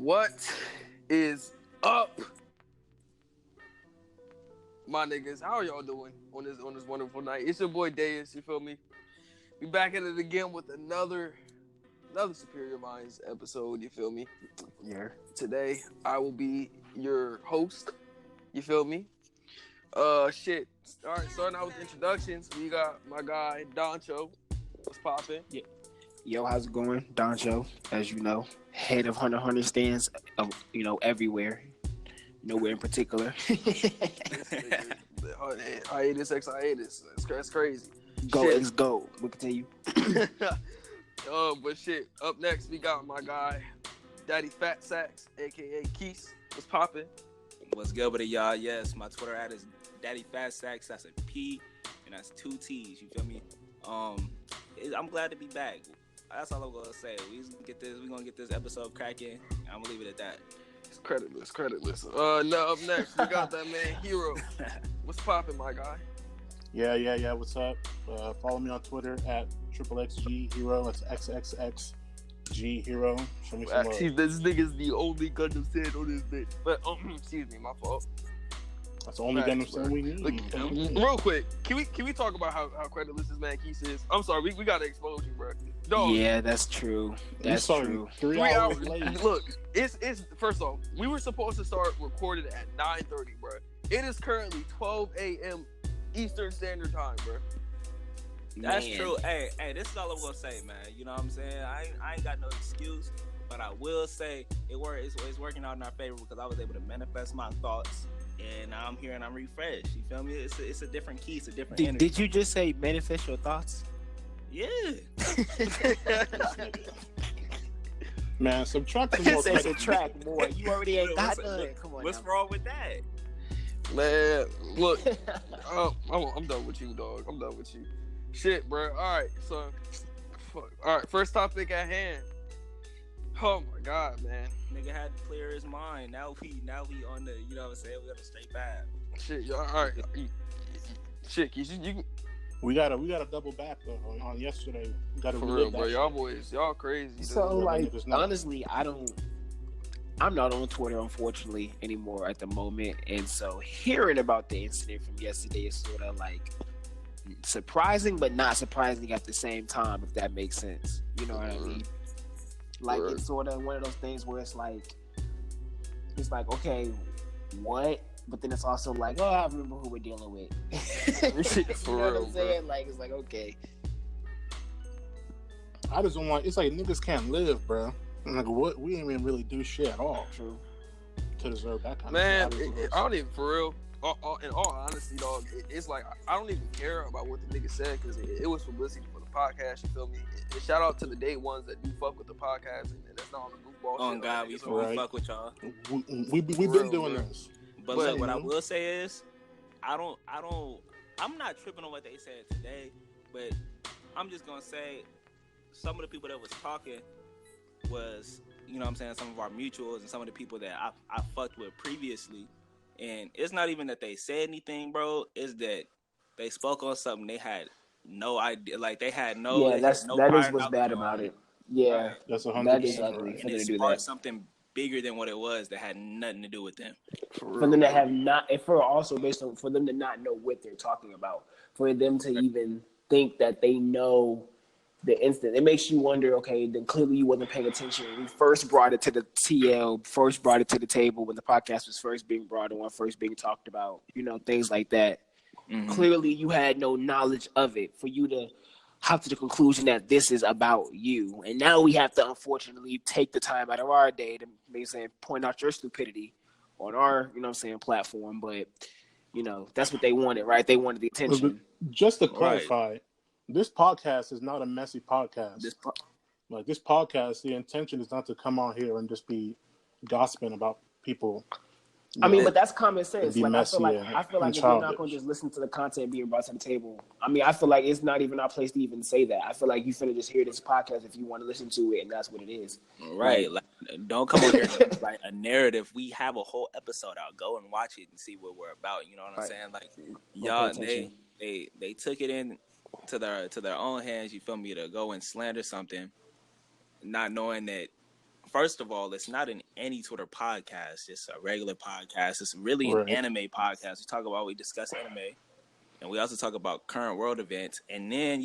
What is up, my niggas? How are y'all doing on this wonderful night? It's your boy Deus, you feel me? We back at it again with another Superior Minds episode, you feel me? Yeah. Today I will be your host, you feel me? Starting out with introductions, we got my guy Doncho. What's poppin'? Yeah. Yo, how's it going? Doncho, as you know, head of Hunter x Hunter stands, everywhere. Nowhere in particular. Hiatus. That's crazy. Let's go. We'll continue. But shit. Up next, we got my guy, Daddy Fat Sacks, aka Keese. What's poppin'? What's good with it, y'all? Yes, my Twitter ad is Daddy Fat Sacks. That's a P, and that's 2 T's. You feel me? I'm glad to be back. That's all I'm gonna say. We're gonna get this episode cracking. I'm gonna leave it at that. It's creditless. Now up next, we got that man Hero. What's poppin', my guy? Yeah. What's up? Follow me on Twitter at XXXGHero. That's XXXGHero. Show me some love. Actually, this nigga's the only Gundam stand on this bitch. But excuse me, my fault. That's the only Gundam stand we need. Real quick, can we talk about how creditless this man Keese is? I'm sorry, we gotta expose you, bro. Dog. Yeah, that's true. That's true. 3 hours late. Look, it's first off, we were supposed to start recording at 9:30, bro. It is currently 12 a.m. Eastern Standard Time, bro. That's true. Hey, this is all I'm gonna say, man. You know what I'm saying? I ain't got no excuse, but I will say it's working out in our favor because I was able to manifest my thoughts, and now I'm here and I'm refreshed. You feel me? It's a different key. It's a different energy. Did you just say manifest your thoughts? Yeah. Man, subtract more. Subtract more. You already ain't got none. Come on. What's wrong with that? Man, look, I'm done with you, dog. I'm done with you. Shit, bro. All right, so, all right. First topic at hand. Oh my God, man. Nigga had to clear his mind. Now we on the, you know what I'm saying? We got a straight path. Shit, y'all. All right. Shit, you We gotta double back though on yesterday. We gotta for real, bro. Y'all boys, y'all crazy. So like, honestly, I'm not on Twitter, unfortunately, anymore at the moment. And so hearing about the incident from yesterday is sort of like surprising, but not surprising at the same time, if that makes sense. You know what I mean? Like, it's sort of one of those things where it's like, okay, what? But then it's also like, oh, I remember who we're dealing with. For you know real, what I'm saying? Bro. Like, it's like, okay. I just don't want. It's like niggas can't live, bro. Like, what? We ain't even really do shit at all. True. To deserve that kind of shit. Man, I don't even, for real. In all honesty, dog, it's like I don't even care about what the nigga said because it was publicity for the podcast. You feel me? And shout out to the day ones that do fuck with the podcast and that's not on the goofball. Oh shit. God, we fuck with y'all. We've been doing this. But look, what I will say is, I'm not tripping on what they said today, but I'm just gonna say some of the people that was talking was, you know what I'm saying, some of our mutuals and some of the people that I fucked with previously. And it's not even that they said anything, bro. It's that they spoke on something they had no idea. Like, they had no... Yeah, that is what's bad about it. Yeah. Right. That's 100%. That is ugly. And it sparked something bigger than what it was that had nothing to do with them. For them to have not... And for also based on... For them to not know what they're talking about. For them to even think that they know the instant. It makes you wonder, okay, then clearly you wasn't paying attention. We first brought it to the TL, first brought it to the table when the podcast was first being brought on, first being talked about, things like that. Mm-hmm. Clearly you had no knowledge of it for you to hop to the conclusion that this is about you. And now we have to, unfortunately, take the time out of our day to basically point out your stupidity on our, platform. But, that's what they wanted, right? They wanted the attention. Just to clarify, right. This podcast is not a messy podcast. This podcast, the intention is not to come on here and just be gossiping about people. But that's common sense. Like, I feel like if you're not going to just listen to the content being brought to the table, I feel like it's not even our place to even say that. I feel like you finna just hear this podcast if you want to listen to it, and that's what it is. Right. Like, don't come over here with like a narrative. We have a whole episode out. Go and watch it and see what we're about. You know what I'm saying? Like, y'all, they took it in to their own hands. You feel me? To go and slander something, not knowing that first of all, it's not an any Twitter podcast. It's a regular podcast. It's really an anime podcast. We discuss anime, and we also talk about current world events. And then,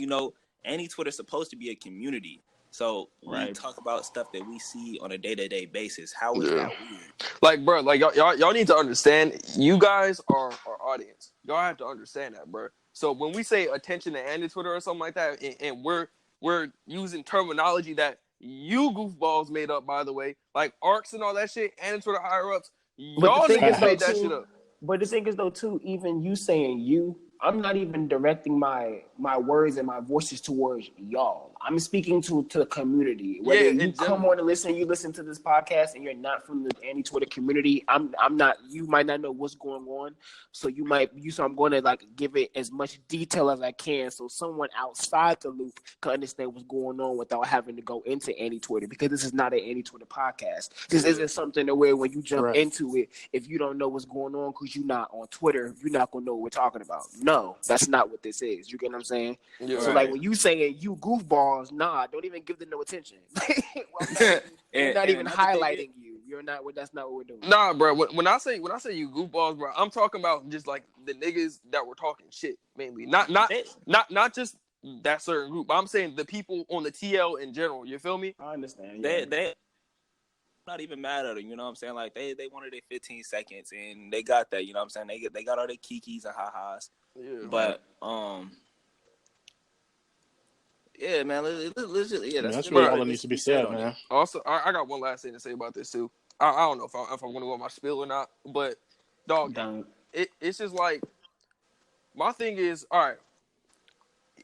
any Twitter's supposed to be a community. So we talk about stuff that we see on a day-to-day basis. How is that weird? Like, bro, like y'all need to understand. You guys are our audience. Y'all have to understand that, bro. So when we say attention to Andy Twitter or something like that, and we're using terminology that you goofballs made up, by the way, like arcs and all that shit, Andy Twitter higher ups, y'all niggas made that shit up. But the thing is, though, too, even you saying you, I'm not even directing my words and my voices towards y'all. I'm speaking to the community. Whether you come on and you listen to this podcast and you're not from the anti-Twitter community, I'm not, you might not know what's going on. So I'm going to like give it as much detail as I can so someone outside the loop can understand what's going on without having to go into anti-Twitter, because this is not an anti-Twitter podcast. This isn't something where when you jump into it, if you don't know what's going on because you're not on Twitter, you're not going to know what we're talking about. No, that's not what this is. You get what I'm saying? Yeah, so like when you saying you goofballs, nah, don't even give them no attention. You're not even highlighting you. You're not. That's not what we're doing. Nah, bro. When I say you goofballs, bro, I'm talking about just like the niggas that were talking shit mainly. Not just that certain group. I'm saying the people on the TL in general. You feel me? I understand. They not even mad at them. You know what I'm saying? Like they wanted their 15 seconds and they got that. You know what I'm saying? They got all their kikis and ha-has. Yeah. But yeah, man. Let's just, that's really all that needs to be said, man. Also, I got one last thing to say about this too. I don't know if I'm going to go on my spiel or not, but dog, it's just like my thing is, all right,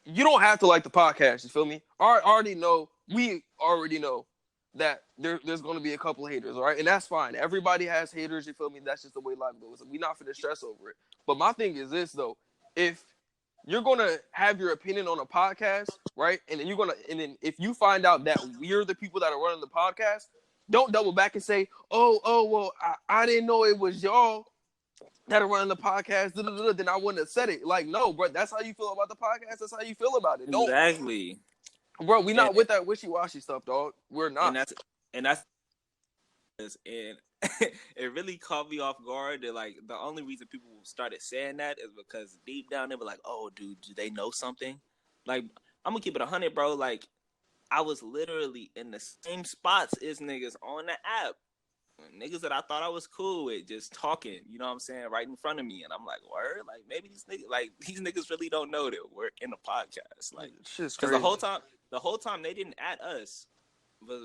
you don't have to like the podcast. You feel me? We already know that there's going to be a couple of haters, all right, and that's fine. Everybody has haters. You feel me? That's just the way life goes. We're not finna stress over it. But my thing is this though: if you're gonna have your opinion on a podcast, right? And then if you find out that we're the people that are running the podcast, don't double back and say, well, I didn't know it was y'all that are running the podcast. Then I wouldn't have said it. Like, no, bro, that's how you feel about the podcast. That's how you feel about it. Exactly, bro. We not with that wishy-washy stuff, dog. We're not. And it really caught me off guard that like the only reason people started saying that is because deep down they were like, oh dude, do they know something? Like, I'm gonna keep it 100, bro. Like, I was literally in the same spots as niggas on the app, niggas that I thought I was cool with, just talking, you know what I'm saying, right in front of me. And I'm like, word? Like, maybe these niggas really don't know that we're in a podcast. Like, because the whole time they didn't add us.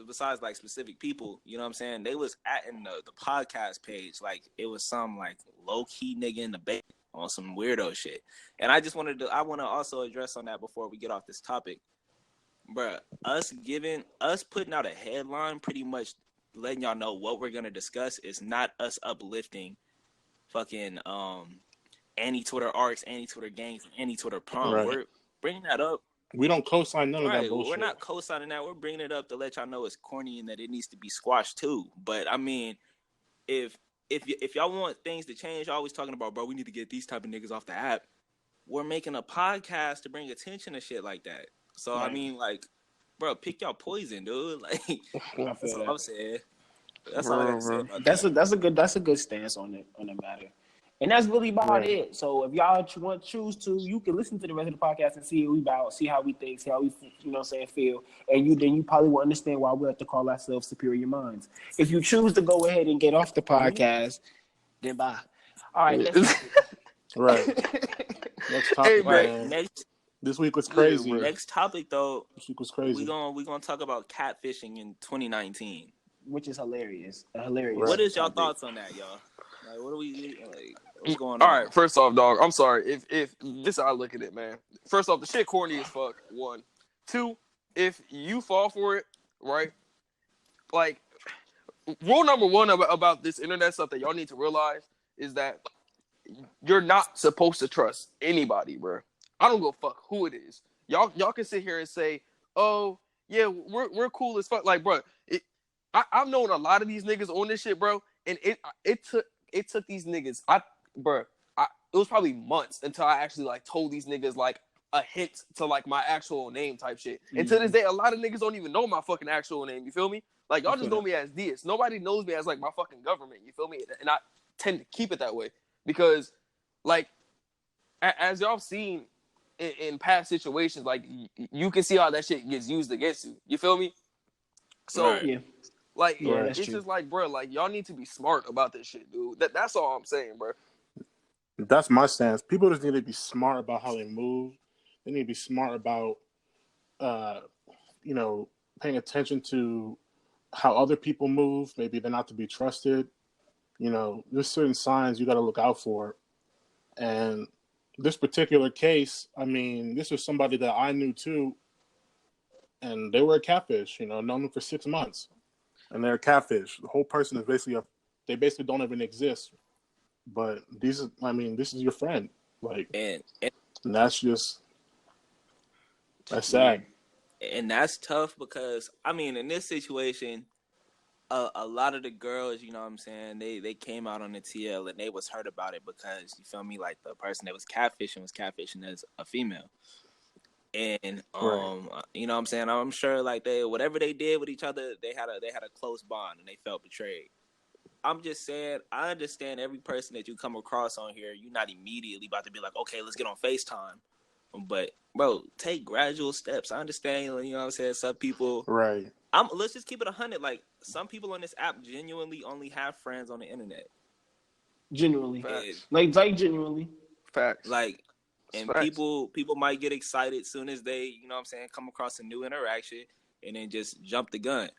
Besides like specific people, you know what I'm saying? They was in the podcast page like it was some like low key nigga in the bait on some weirdo shit. And I want to also address on that before we get off this topic, bruh. Us putting out a headline, pretty much letting y'all know what we're gonna discuss, is not us uplifting fucking anti-Twitter arcs, anti-Twitter gangs, anti-Twitter prom. Right. We're bringing that up. We don't co-sign none of that bullshit. We're not co-signing that. We're bringing it up to let y'all know it's corny and that it needs to be squashed too. But I mean, if y'all want things to change, y'all always talking about, bro, we need to get these type of niggas off the app. We're making a podcast to bring attention to shit like that. So I mean, like, bro, pick y'all poison, dude. Like, that's all I'm saying. That's all I gotta say about that. That's a good stance on the matter. And that's really about it. So if y'all choose to, you can listen to the rest of the podcast and see what we about, see how we think, see how we, feel. And then you probably will understand why we have to call ourselves superior minds. If you choose to go ahead and get off the podcast, then bye. All right. Right. Next topic, man. This week was crazy. Next topic, though. This week was crazy. We're gonna talk about catfishing in 2019, which is hilarious. What is y'all thoughts on that, y'all? Like, what are we like? What's going on? All right, first off, dog, I'm sorry. If this is how I look at it, man. First off, the shit corny as fuck. 1, 2, if you fall for it, right? Like, rule number 1 about this internet stuff that y'all need to realize is that you're not supposed to trust anybody, bro. I don't give a fuck who it is. Y'all can sit here and say, oh yeah, we're cool as fuck. Like, bro, I've known a lot of these niggas on this shit, bro, and it took these niggas. It was probably months until I actually like told these niggas like a hint to like my actual name type shit. And to this day, a lot of niggas don't even know my fucking actual name. You feel me? Like, y'all just know me as Deus. Nobody knows me as, like, my fucking government. You feel me? And I tend to keep it that way. Because, like, as y'all seen in past situations, like, you can see how that shit gets used against you. You feel me? So, Right. like, that's it's true. just like, bro, like, y'all need to be smart about this shit, dude. That's all I'm saying, bro. That's my stance. People just need to be smart about how they move. They need to be smart about, paying attention to how other people move. Maybe they're not to be trusted. There's certain signs you got to look out for. And this particular case, I mean, this was somebody that I knew too, and they were a catfish. Known them for 6 months, and they're a catfish. The whole person is they basically don't even exist. But this is your friend, like, And that's sad. and that's tough because I mean, in this situation, a lot of the girls, you know what I'm saying, they came out on the TL and they was hurt about it because you feel me, like the person that was catfishing as a female. And Right. you know what I'm saying, I'm sure like whatever they did with each other, they had a close bond and they felt betrayed. I'm just saying, I understand every person that you come across on here, you're not immediately about to be like, okay, let's get on FaceTime. But, bro, take gradual steps. I understand, you know what I'm saying? Some people... Right. Let's just keep it 100. Like, some people on this app genuinely only have friends on the internet. Genuinely. Facts. Like genuinely. Facts. Like, and Facts. people might get excited as soon as they, you know what I'm saying, come across a new interaction and then just jump the gun.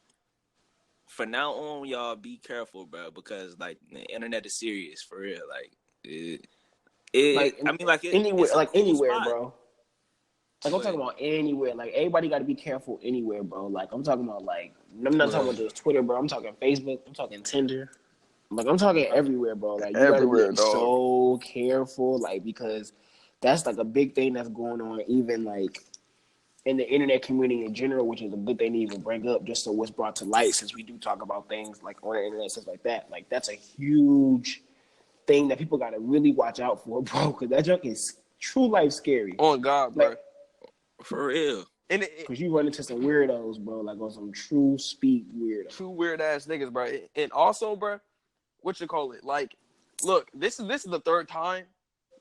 For now on, y'all be careful, bro, because like the internet is serious for real. Like anywhere, bro. Like I'm But, talking about anywhere. Like everybody got to be careful anywhere, bro. Like I'm talking about I'm not talking about just Twitter, bro. I'm talking Facebook. I'm talking Tinder. Like I'm talking everywhere, bro. Like you gotta be so careful, like because that's like a big thing that's going on, even like in the internet community in general, which is a good thing to even bring up, just so what's brought to light, since we do talk about things like on the internet, stuff like that. Like that's a huge thing that people gotta really watch out for, bro, because that junk is true life scary. On God, bro. Like, for real. Because you run into some weirdos, bro, like on some true speak weirdos. True weird ass niggas, bro. And also, bro, what you call it? Like, look, this is the third time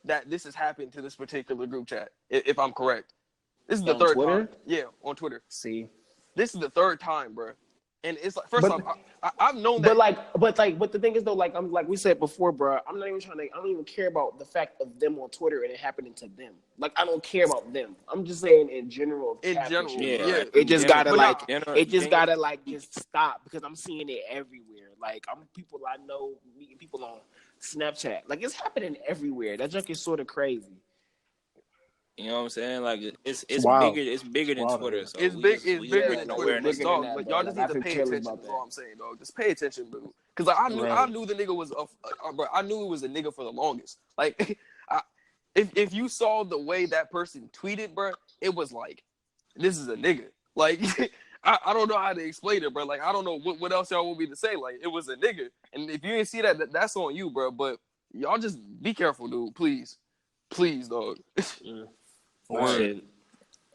that this has happened to this particular group chat, if I'm correct. This is the third time. Yeah, on Twitter. See, this is the third time, bro. And it's like, first off, I've known that. But the thing is though, like we said before, bro. I don't even care about the fact of them on Twitter and it happening to them. Like I don't care about them. I'm just saying in general. Yeah. It just gotta just stop because I'm seeing it everywhere. Like I'm people I know meeting people on Snapchat. Like it's happening everywhere. That junk is sort of crazy. You know what I'm saying? Like it's wild. bigger. It's bigger than Twitter. So it's bigger than Twitter. Dog, like, y'all just need to pay attention. That's all I'm saying, dog. Just pay attention, dude. Because like, I knew the nigga was bro. I knew it was a nigga for the longest. Like, if you saw the way that person tweeted, bro, it was like, this is a nigga. Like, I don't know how to explain it, bro. Like, I don't know what else y'all want me to say. Like, it was a nigga. And if you didn't see that, that's on you, bro. But y'all just be careful, dude. Please, dog. Shit.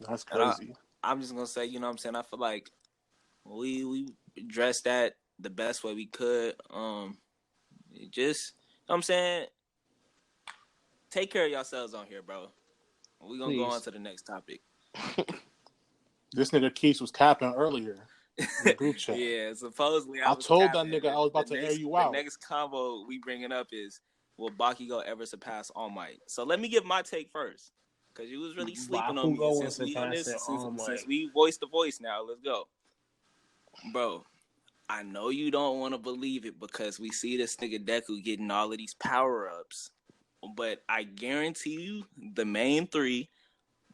That's crazy. I'm just gonna say, you know what I'm saying? I feel like we addressed that the best way we could. Just, you know what I'm saying? Take care of yourselves on here, bro. We're gonna go on to the next topic. This nigga Keith was capping earlier in the group chat. Yeah, supposedly I told that nigga I was about to air you out. The next combo we bringing up is, will Bakugo ever surpass All Might? So let me give my take first. Because you was really sleeping on me since we voiced the voice now. Let's go. Bro, I know you don't want to believe it because we see this nigga Deku getting all of these power-ups. But I guarantee you the main three,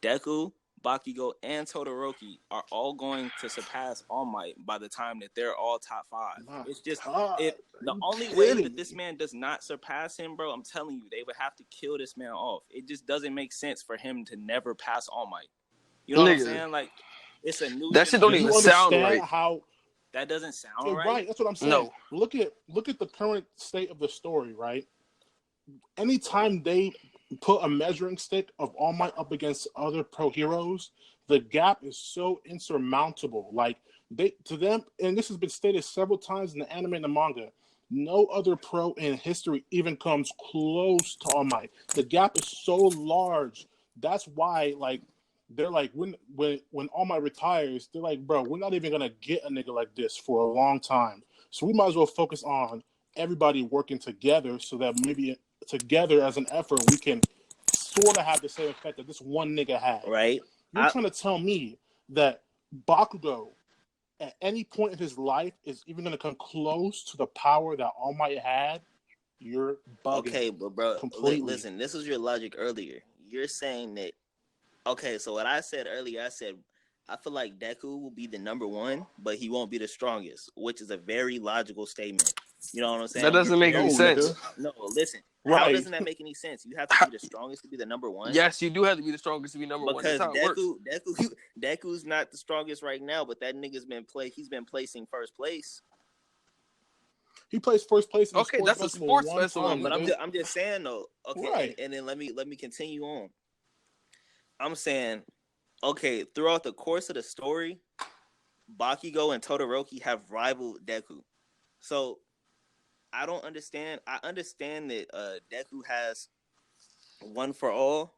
Deku, Bakugo, and Todoroki, are all going to surpass All Might by the time that they're all top 5. It's just the only way that this man does not surpass him, bro, I'm telling you, they would have to kill this man off. It just doesn't make sense for him to never pass All Might. You know what I'm saying? Like, it's a new. That shit don't even sound right. That doesn't sound right. Right, that's what I'm saying. No. Look at the current state of the story, right? Anytime they put a measuring stick of All Might up against other pro heroes, the gap is so insurmountable. Like, to them, and this has been stated several times in the anime and the manga, no other pro in history even comes close to All Might. The gap is so large. That's why, like, they're like, when All Might retires, they're like, bro, we're not even gonna get a nigga like this for a long time. So we might as well focus on everybody working together, so that maybe together as an effort we can sort of have the same effect that this one nigga had. Right? You're trying to tell me that Bakugo at any point in his life is even going to come close to the power that All Might had? You're bugging. Okay, but bro, completely. Listen, this was your logic earlier. You're saying that, okay, so what I said earlier, I said, I feel like Deku will be the number one, but he won't be the strongest, which is a very logical statement. You know what I'm saying? That doesn't make any sense. No, listen. Right. How doesn't that make any sense? You have to be the strongest to be the number one. Yes, you do have to be the strongest to be number one. Because That's how it works. Deku's not the strongest right now, but that nigga's he's been placing first place. He plays first place in Okay, that's a sports festival. But I'm just saying though. Okay, right. and then let me continue on. I'm saying, okay, throughout the course of the story, Bakugo and Todoroki have rivaled Deku. So I don't understand. I understand that Deku has one for all,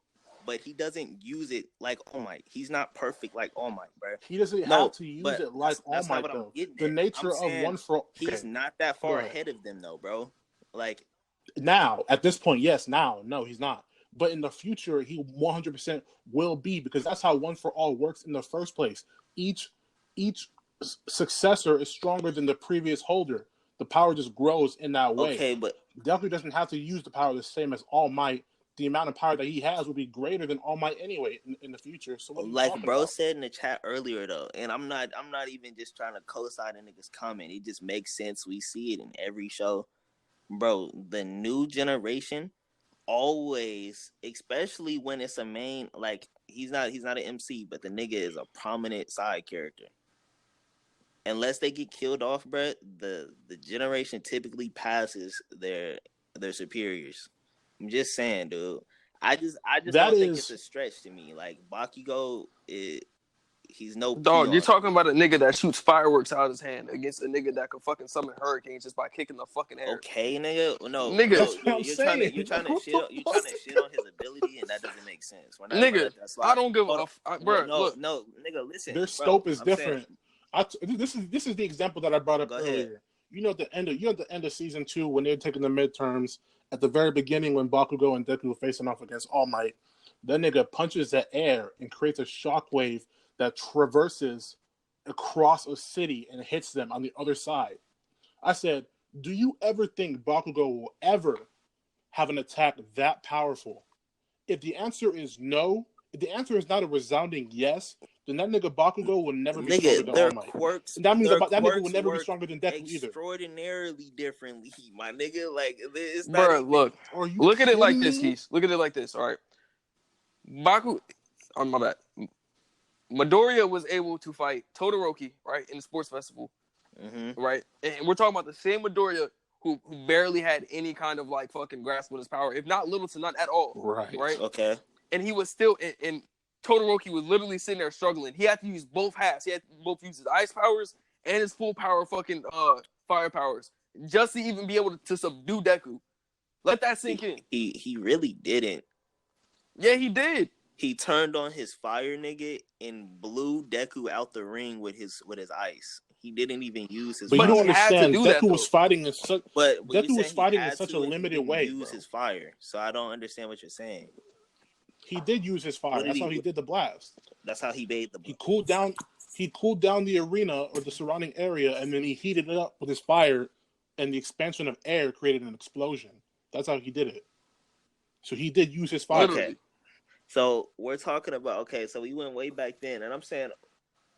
but he doesn't use it like All Might. He's not perfect like All Might, bro. He doesn't have to use it like All Might, though. The nature of one for all. He's not that far ahead of them, though, bro. Like, now, at this point, yes. Now, no, he's not. But in the future, he 100% will be, because that's how one for all works in the first place. Each successor is stronger than the previous holder. The power just grows in that way. Okay, but Deku doesn't have to use the power the same as All Might. The amount of power that he has will be greater than All Might anyway in the future. So like bro said in the chat earlier though, and I'm not even just trying to co-sign a nigga's comment. It just makes sense. We see it in every show. Bro, the new generation always, especially when it's a main, like he's not an MC, but the nigga is a prominent side character. Unless they get killed off, bro, the generation typically passes their superiors. I'm just saying, dude. I just don't think it's a stretch to me. Like Bakugo, he's no dog. peon. You're talking about a nigga that shoots fireworks out of his hand against a nigga that could fucking summon hurricanes just by kicking the fucking air. Okay, nigga. No, nigga. You're trying to shit on his ability, and that doesn't make sense. Nigga, I don't give a bro. Look, no, nigga. Listen, their scope is different. This is the example that I brought up earlier. You know, at the end of season 2, when they're taking the midterms, at the very beginning when Bakugo and Deku were facing off against All Might, that nigga punches the air and creates a shockwave that traverses across a city and hits them on the other side. I said, do you ever think Bakugo will ever have an attack that powerful? If the answer is no, if the answer is not a resounding yes, then that nigga Bakugo will never be stronger than All Might. Quirks, that means that nigga will never be stronger than Deku either. Extraordinarily differently, my nigga. Like, it's not. Bro, look at it like this, Keith. Look at it like this. All right, Baku. On my bad. Midoriya was able to fight Todoroki, right, in the sports festival, right? And we're talking about the same Midoriya who barely had any kind of like fucking grasp on his power, if not little to none at all. Right. Okay. And he was still in Todoroki was literally sitting there struggling. He had to use both halves. He had to both use his ice powers and his full power fucking fire powers just to even be able to subdue Deku. Let that sink in. He really didn't. Yeah, he did. He turned on his fire, nigga, and blew Deku out the ring with his ice. He didn't even use his. But fire. you don't understand. Deku was fighting in such. But Deku was fighting in such a limited way. Use his fire, so I don't understand what you're saying. He did use his fire. That's how he did the blast. That's how he made the blast. He cooled down the arena or the surrounding area, and then he heated it up with his fire, and the expansion of air created an explosion. That's how he did it. So he did use his fire. Okay. So we're talking about, so we went way back then, and I'm saying,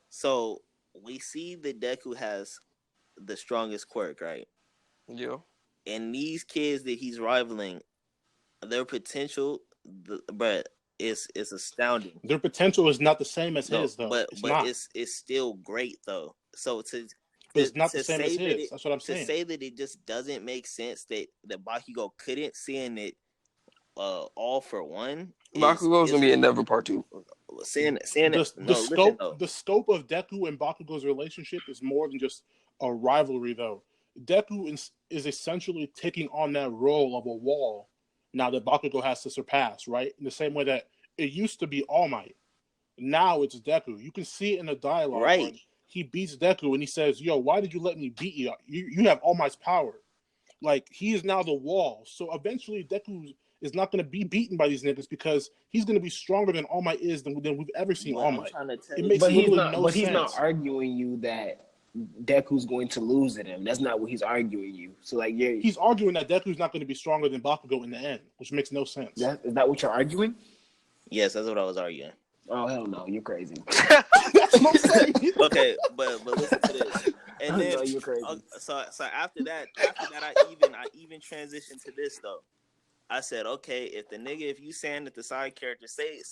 so we see that Deku has the strongest quirk, right? Yeah. And these kids that he's rivaling, their potential, but it's astounding. Their potential is not the same as his, though. But it's still great, though. So it's not the same as his. That's what I'm saying. To say that it just doesn't make sense that Bakugo couldn't send it all for one. Bakugo's gonna be in Never Part 2. The scope of Deku and Bakugo's relationship is more than just a rivalry, though. Deku is essentially taking on that role of a wall now that Bakugo has to surpass, right? In the same way that it used to be All Might. Now it's Deku. You can see it in the dialogue. Right. When he beats Deku and he says, "Yo, why did you let me beat you? You have All Might's power." Like, he is now the wall. So eventually Deku is not going to be beaten by these niggas because he's going to be stronger than All Might is than we've ever seen All Might. It makes literally no sense. He's not arguing you that Deku's going to lose to him. That's not what he's arguing you. So like, he's arguing that Deku's not going to be stronger than Bakugo in the end, which makes no sense. Is that what you're arguing? Yes, that's what I was arguing. Oh hell no, you're crazy. That's what I'm saying. Okay, but listen to this. And then you're crazy. So after that, I even transitioned to this though. I said, okay, if you saying that the side character say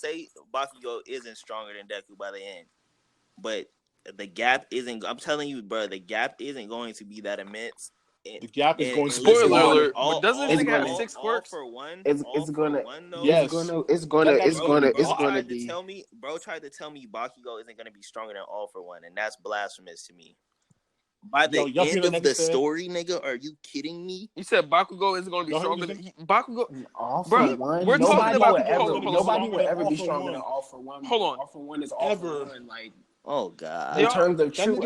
Bakugo isn't stronger than Deku by the end, but the gap isn't. I'm telling you, bro, the gap isn't going to be that immense. The gap is going to be spoiler alert. Doesn't it have 6 quirks? For one, it's gonna be. Bro tried to tell me Bakugo isn't gonna be stronger than All for One, and that's blasphemous to me. By the end of the story, nigga, are you kidding me? You said Bakugo isn't going to be stronger than Bakugo. All for One. We're talking about nobody will ever be stronger than All for One. Hold on. All for One is All for One. Like, oh god. In terms of true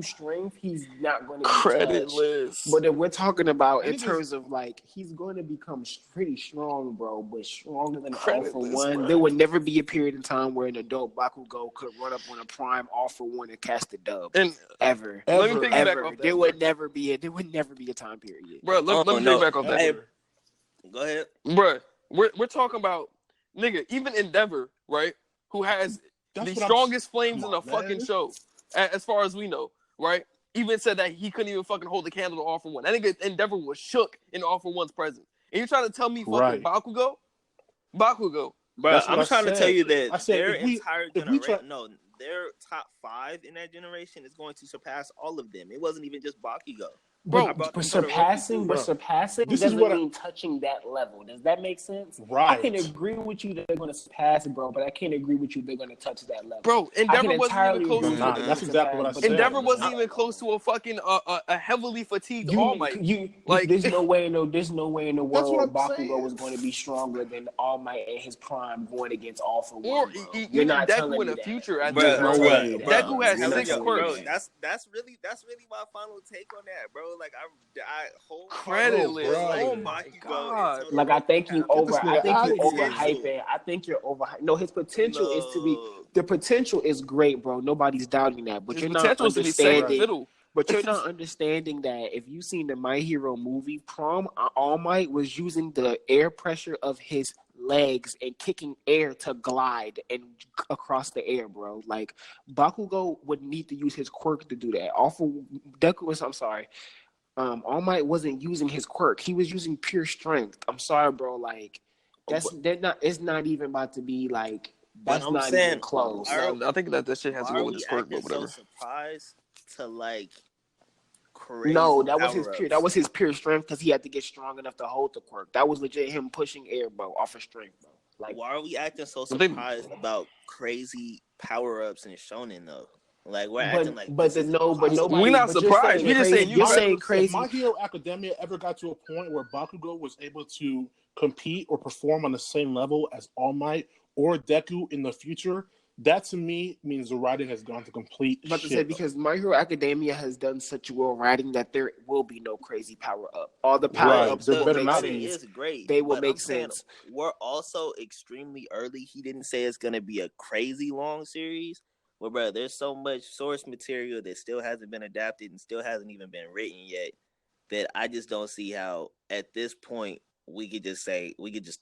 strength, he's not going to be creditless. But if we're talking about in terms of like, he's going to become pretty strong, bro. But stronger than All for One, bro. There would never be a period in time where an adult Bakugo could run up on a prime All for One and cast a dub. And ever. Let me piggyback off that. There would never be a time period. Bro, let me piggyback off that. Hey, go ahead. Bro, we're talking about, nigga, even Endeavor, right? Who has the strongest flames in the fucking show, as far as we know, right? Even said that he couldn't even fucking hold the candle to All for One. That nigga Endeavor was shook in All for One's presence. And you're trying to tell me fucking Bakugo? Bro, I'm trying to tell you that their their top 5 in that generation is going to surpass all of them. It wasn't even just Bakugo. Bro, but surpassing doesn't mean touching that level. Does that make sense? Right. I can agree with you that they're going to surpass it, bro, but I can't agree with you they're going to touch that level. Bro, Endeavor wasn't even close to that's exactly what I said. Endeavor wasn't even close to a fucking a heavily fatigued All Might. There's no way in the world Bakugo was going to be stronger than All Might in his prime going against All for One. Or even Deku in the future. Deku has 6 quirks. That's really my final take on that, bro. Like I whole creditless. Like, oh my god! Like I think you overhyping. I think you're overhyping. No, his potential is to be. The potential is great, bro. Nobody's doubting that. But you're not understanding. But you're not understanding that if you've seen the My Hero movie, All Might was using the air pressure of his legs and kicking air to glide and across the air, bro. Like Bakugo would need to use his quirk to do that. All Might wasn't using his quirk. He was using pure strength. I'm sorry, bro. Like it's not even about to be like that's not even close. I think that shit has to go with his quirk, but whatever. So surprised to like crazy. No, that was his pure strength because he had to get strong enough to hold the quirk. That was legit him pushing air, bro, off of strength, bro. Like, why are we acting so surprised about crazy power ups in Shonen though? Like we're acting like, nobody. We're not surprised. We just saying you're saying crazy. If My Hero Academia ever got to a point where Bakugo was able to compete or perform on the same level as All Might or Deku in the future, that to me means the writing has gone to complete shit. To say, because My Hero Academia has done such well writing that there will be no crazy power up. All the power ups is great. They will make sense. We're also extremely early. He didn't say it's gonna be a crazy long series. Well, bro, there's so much source material that still hasn't been adapted and still hasn't even been written yet that I just don't see how at this point we could just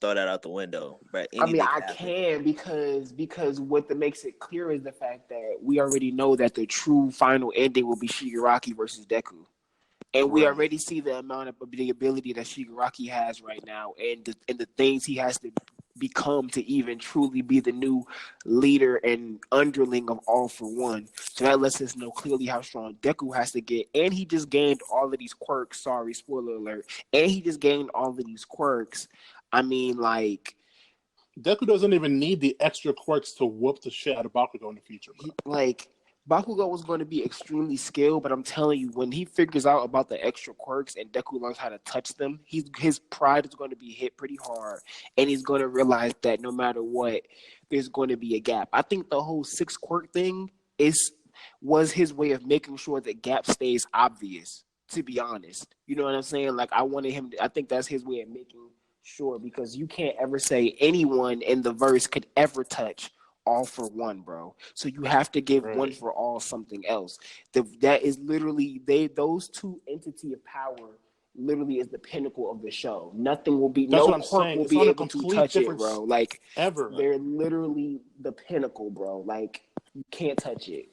throw that out the window. But I can because what makes it clear is the fact that we already know that the true final ending will be Shigaraki versus Deku. And we already see the amount of the ability that Shigaraki has right now and the things he has to become to even truly be the new leader and underling of All for One. So that lets us know clearly how strong Deku has to get. And he just gained all of these quirks. Sorry, spoiler alert. And he just gained all of these quirks. I mean, like, Deku doesn't even need the extra quirks to whoop the shit out of Bakugo in the future, bro. Like Bakugo was going to be extremely skilled, but I'm telling you, when he figures out about the extra quirks and Deku learns how to touch them, his pride is going to be hit pretty hard, and he's going to realize that no matter what, there's going to be a gap. I think the whole 6 quirk thing was his way of making sure the gap stays obvious. To be honest, you know what I'm saying? Like I think that's his way of making sure, because you can't ever say anyone in the verse could ever touch all for one, bro. So you have to give one for all something else. That is literally those two entity of power literally is the pinnacle of the show. Nothing will be That's no what I'm quirk saying. will It's be not a able to complete touch it, difference bro. Like ever. they're literally the pinnacle, bro. Like you can't touch it.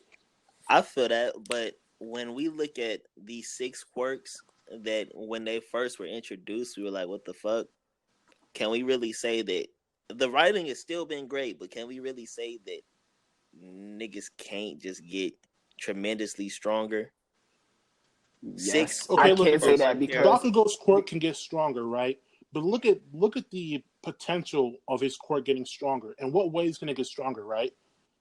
I feel that, but when we look at these 6 quirks that when they first were introduced, we were like, what the fuck? Can we really say that the writing has still been great, but can we really say that niggas can't just get tremendously stronger? Yes. 6 I look, can't say that because Bakugo's quirk can get stronger, right? But look at the potential of his quirk getting stronger, and what way he's going to get stronger, right?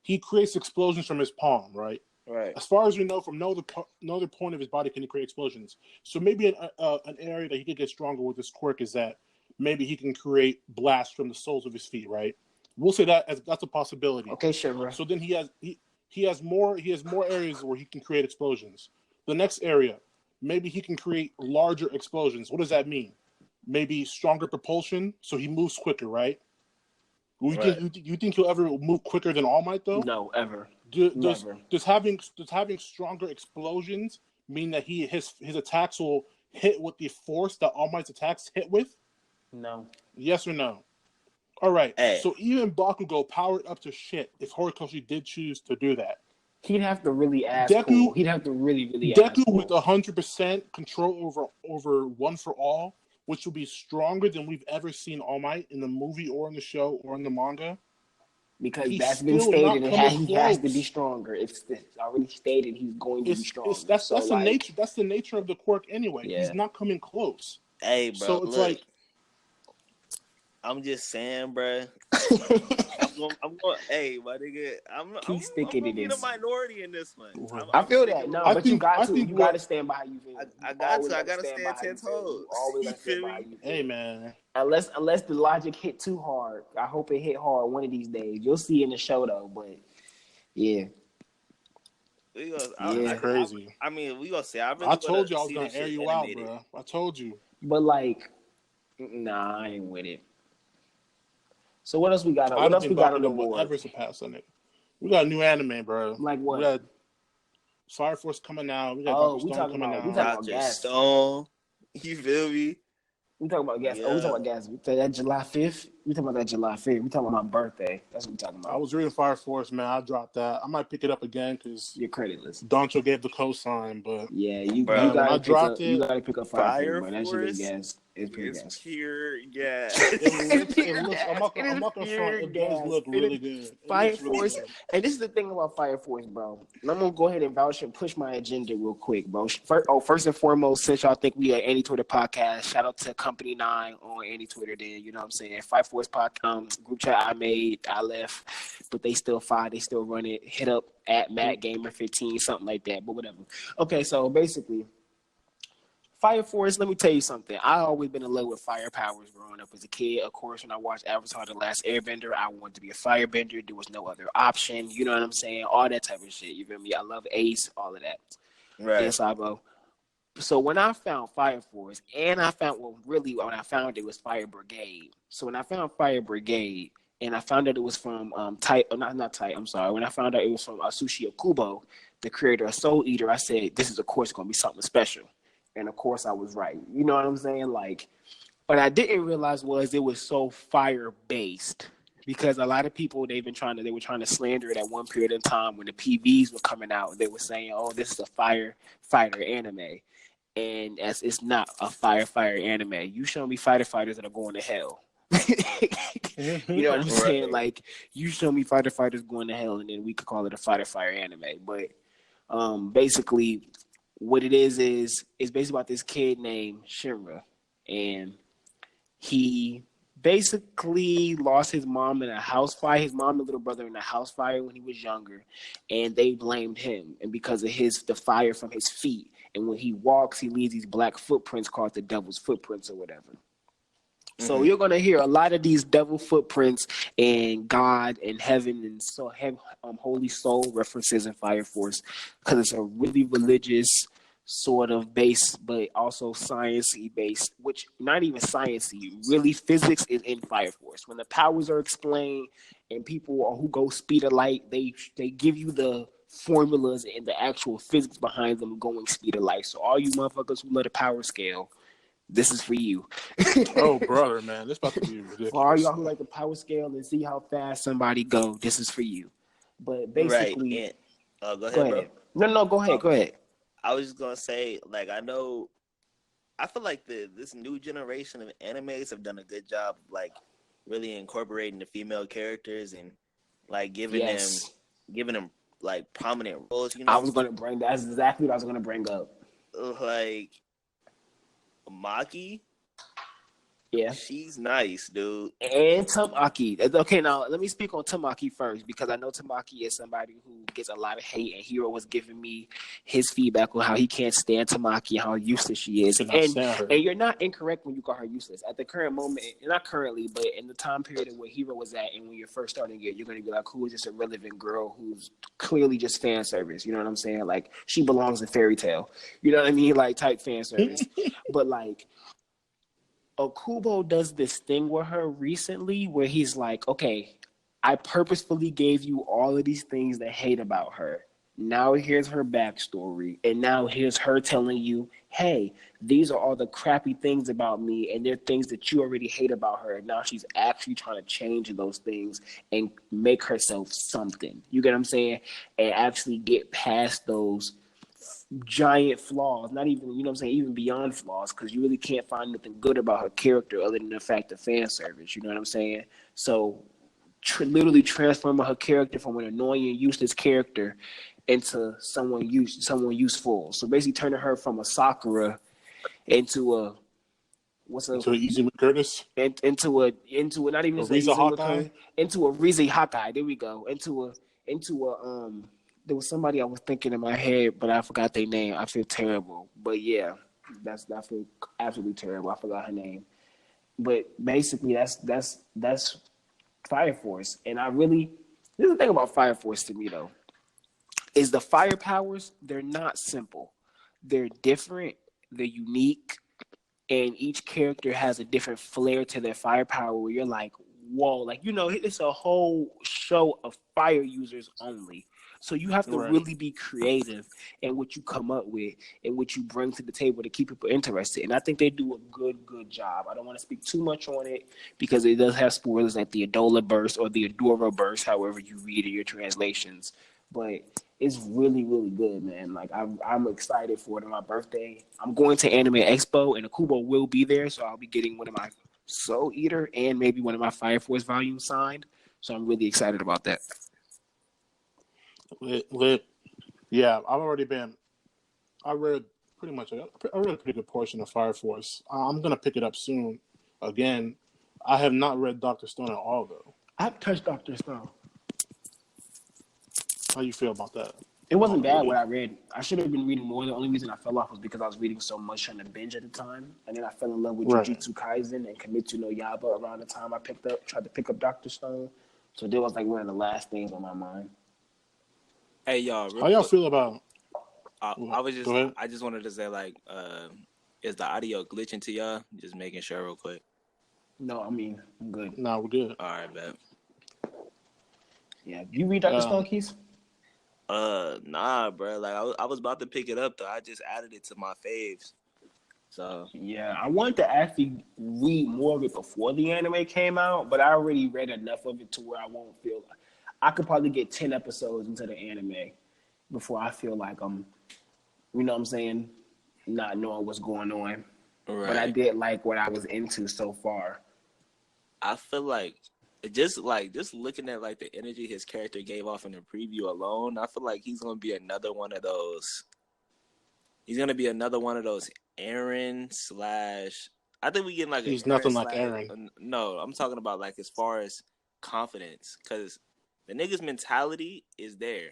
He creates explosions from his palm, right? Right. As far as we know, from no other point of his body can he create explosions. So maybe an area that he could get stronger with his quirk is that maybe he can create blasts from the soles of his feet, right? We'll say that's a possibility. okay, sure, bro. So then he has more areas where he can create explosions. The next area, maybe he can create larger explosions. What does that mean? Maybe stronger propulsion, so he moves quicker, right? You think he'll ever move quicker than All Might though? No, ever. Does having stronger explosions mean that his attacks will hit with the force that All Might's attacks hit with? No. Yes or no? All right. Hey. So even Bakugo powered up to shit if Horikoshi did choose to do that. He'd have to really ask. He'd have to really Deku ask. with 100% control over One for All, which will be stronger than we've ever seen All Might in the movie or in the show or in the manga. Because that's been stated, and he has to be stronger. It's already stated he's going to be stronger. That's the nature. That's the nature of the quirk anyway. Yeah. He's not coming close. Hey, bro, so it's look, like I'm just saying, bro. I'm going. Hey, my nigga, I'm gonna be the minority in this one. I feel that. No, but you got to stand by how you feel. I got to stand 10 toes. Always stand by how you feel. Hey, man. Unless the logic hit too hard. I hope it hit hard one of these days. You'll see in the show though, but yeah. Crazy. I mean, we gonna say. I told you I was gonna air you out, bro. I told you. But like, nah, I ain't with it. So what else we got? What else we got on the board? Ever surpass on it? We got a new anime, bro. Like what? We got Fire Force coming out. We got Dr. Stone coming out. Dr. Stone. You feel me? We talking about gas. Yeah. Oh, we talking about gas. That July 5th. We talking about that July 5th. We talking about my birthday. That's what we talking about. I was reading Fire Force, man. I dropped that. I might pick it up again because you're creditless. Doncho gave the cosign, but yeah, you gotta pick up Fire Force. That shit is gas. It's pure gas. I'm not gonna front. It does look really good. Fire Force, and this is the thing about Fire Force, bro. And I'm gonna go ahead and vouch and push my agenda real quick, bro. First and foremost, since y'all think we are Any Twitter podcast, shout out to Company 9 on Any Twitter. There, you know what I'm saying? Fire Force group chat I left, but they still fire. They still run it. Hit up at Matt Gamer 15, something like that. But whatever. Okay, so basically. Fire Force, let me tell you something. I always been in love with fire powers growing up as a kid. Of course, when I watched Avatar: The Last Airbender, I wanted to be a firebender. There was no other option. You know what I'm saying? All that type of shit. You feel me? I love Ace, all of that. Right. Yes, I go. So when I found Fire Force, and I found, when I found it was Fire Brigade. So when I found Fire Brigade, and I found that it was from when I found out it was from Atsushi Okubo, the creator of Soul Eater, I said, this is, of course, going to be something special. And of course I was right. You know what I'm saying? Like, what I didn't realize was it was so fire based, because a lot of people they were trying to slander it at one period of time when the PVs were coming out. They were saying, "Oh, this is a firefighter anime," and as it's not a firefighter anime. You show me fighters that are going to hell. You know what I'm saying? Like, you show me fighters going to hell, and then we could call it a fire anime. But basically. What it is basically about this kid named Shinra, and he basically lost his mom in a house fire. His mom and little brother in a house fire when he was younger, and they blamed him. And because of the fire from his feet, and when he walks, he leaves these black footprints called the devil's footprints or whatever. So you're gonna hear a lot of these devil footprints and God and heaven and holy soul references in Fire Force because it's a really religious sort of base, but also sciencey based. Which not even sciencey, really physics is in Fire Force. When the powers are explained and people who go speed of light, they give you the formulas and the actual physics behind them going speed of light. So all you motherfuckers who love the power scale, this is for you. Oh, brother, man, this about to be ridiculous. For all y'all who like the power scale and see how fast somebody go, this is for you. But basically, right. And, go ahead, bro. No, go ahead. Go ahead. I was just gonna say, like, I feel like this new generation of animes have done a good job of like really incorporating the female characters and like giving them like prominent roles. You know, I was gonna bring that's exactly what I was gonna bring up. Like Maki, Yeah, she's nice, dude. and Tamaki. Okay, now let me speak on Tamaki first because I know Tamaki is somebody who gets a lot of hate, and Hiro was giving me his feedback on how he can't stand Tamaki and how useless she is. And you're not incorrect when you call her useless. At the current moment, not currently, but in the time period of where Hiro was at, and when you're first starting it, you're going to be like, who is this irrelevant girl who's clearly just fan service? You know what I'm saying? Like, she belongs in Fairy Tale. You know what I mean? Like, type fan service. But, like, Okubo does this thing with her recently where he's like, okay, I purposefully gave you all of these things that hate about her. Now here's her backstory. And now here's her telling you, hey, these are all the crappy things about me. And they're things that you already hate about her. And now she's actually trying to change those things and make herself something. You get what I'm saying? And actually get past those giant flaws, not even, you know what I'm saying, even beyond flaws, because you really can't find nothing good about her character other than the fact of fan service, you know what I'm saying? So literally transforming her character from an annoying, useless character into someone useful. So basically turning her from a Sakura into a into Izumi Curtis, into a not even Riza Hawkeye, into a Riza Hawkeye. There we go. Into a there was somebody I was thinking in my head, but I forgot their name. I feel terrible. But yeah, I feel absolutely terrible. I forgot her name. But basically, that's Fire Force. And this is the thing about Fire Force to me though, is the fire powers, they're not simple. They're different, they're unique, and each character has a different flair to their fire power where you're like, whoa, like, you know, it's a whole show of fire users only. So you have to really be creative in what you come up with and what you bring to the table to keep people interested. And I think they do a good job. I don't want to speak too much on it because it does have spoilers like the Adola burst or the Adora burst, however you read in your translations. But it's really, really good, man. Like, I'm excited for it on my birthday. I'm going to Anime Expo, and Akubo will be there, so I'll be getting one of my Soul Eater and maybe one of my Fire Force volumes signed. So I'm really excited about that. Lit. Yeah, I read a pretty good portion of Fire Force. I'm going to pick it up soon. Again, I have not read Dr. Stone at all, though. I've touched Dr. Stone. How you feel about that? It wasn't bad what I read. I should have been reading more. The only reason I fell off was because I was reading so much trying to binge at the time. And then I fell in love with Jujutsu Kaisen and Kimetsu no Yaiba around the time I tried to pick up Dr. Stone. So that was like one of the last things on my mind. Hey y'all, how y'all feel about? I just wanted to say, like, is the audio glitching to y'all? Just making sure real quick. No, I mean, I'm good. No, we're good. All right, bet. Yeah, you read Dr. Stone, Keys? Nah, bro. Like I was about to pick it up though. I just added it to my faves. So yeah, I wanted to actually read more of it before the anime came out, but I already read enough of it to where I won't feel. I could probably get 10 episodes into the anime before I feel like I'm, you know what I'm saying, not knowing what's going on. Right. But I did like what I was into so far. I feel like just looking at like the energy his character gave off in the preview alone, I feel like he's gonna be another one of those. He's gonna be another one of those Eren / I think we getting like He's a nothing like parasite. Aaron. No, I'm talking about like as far as confidence, because the nigga's mentality is there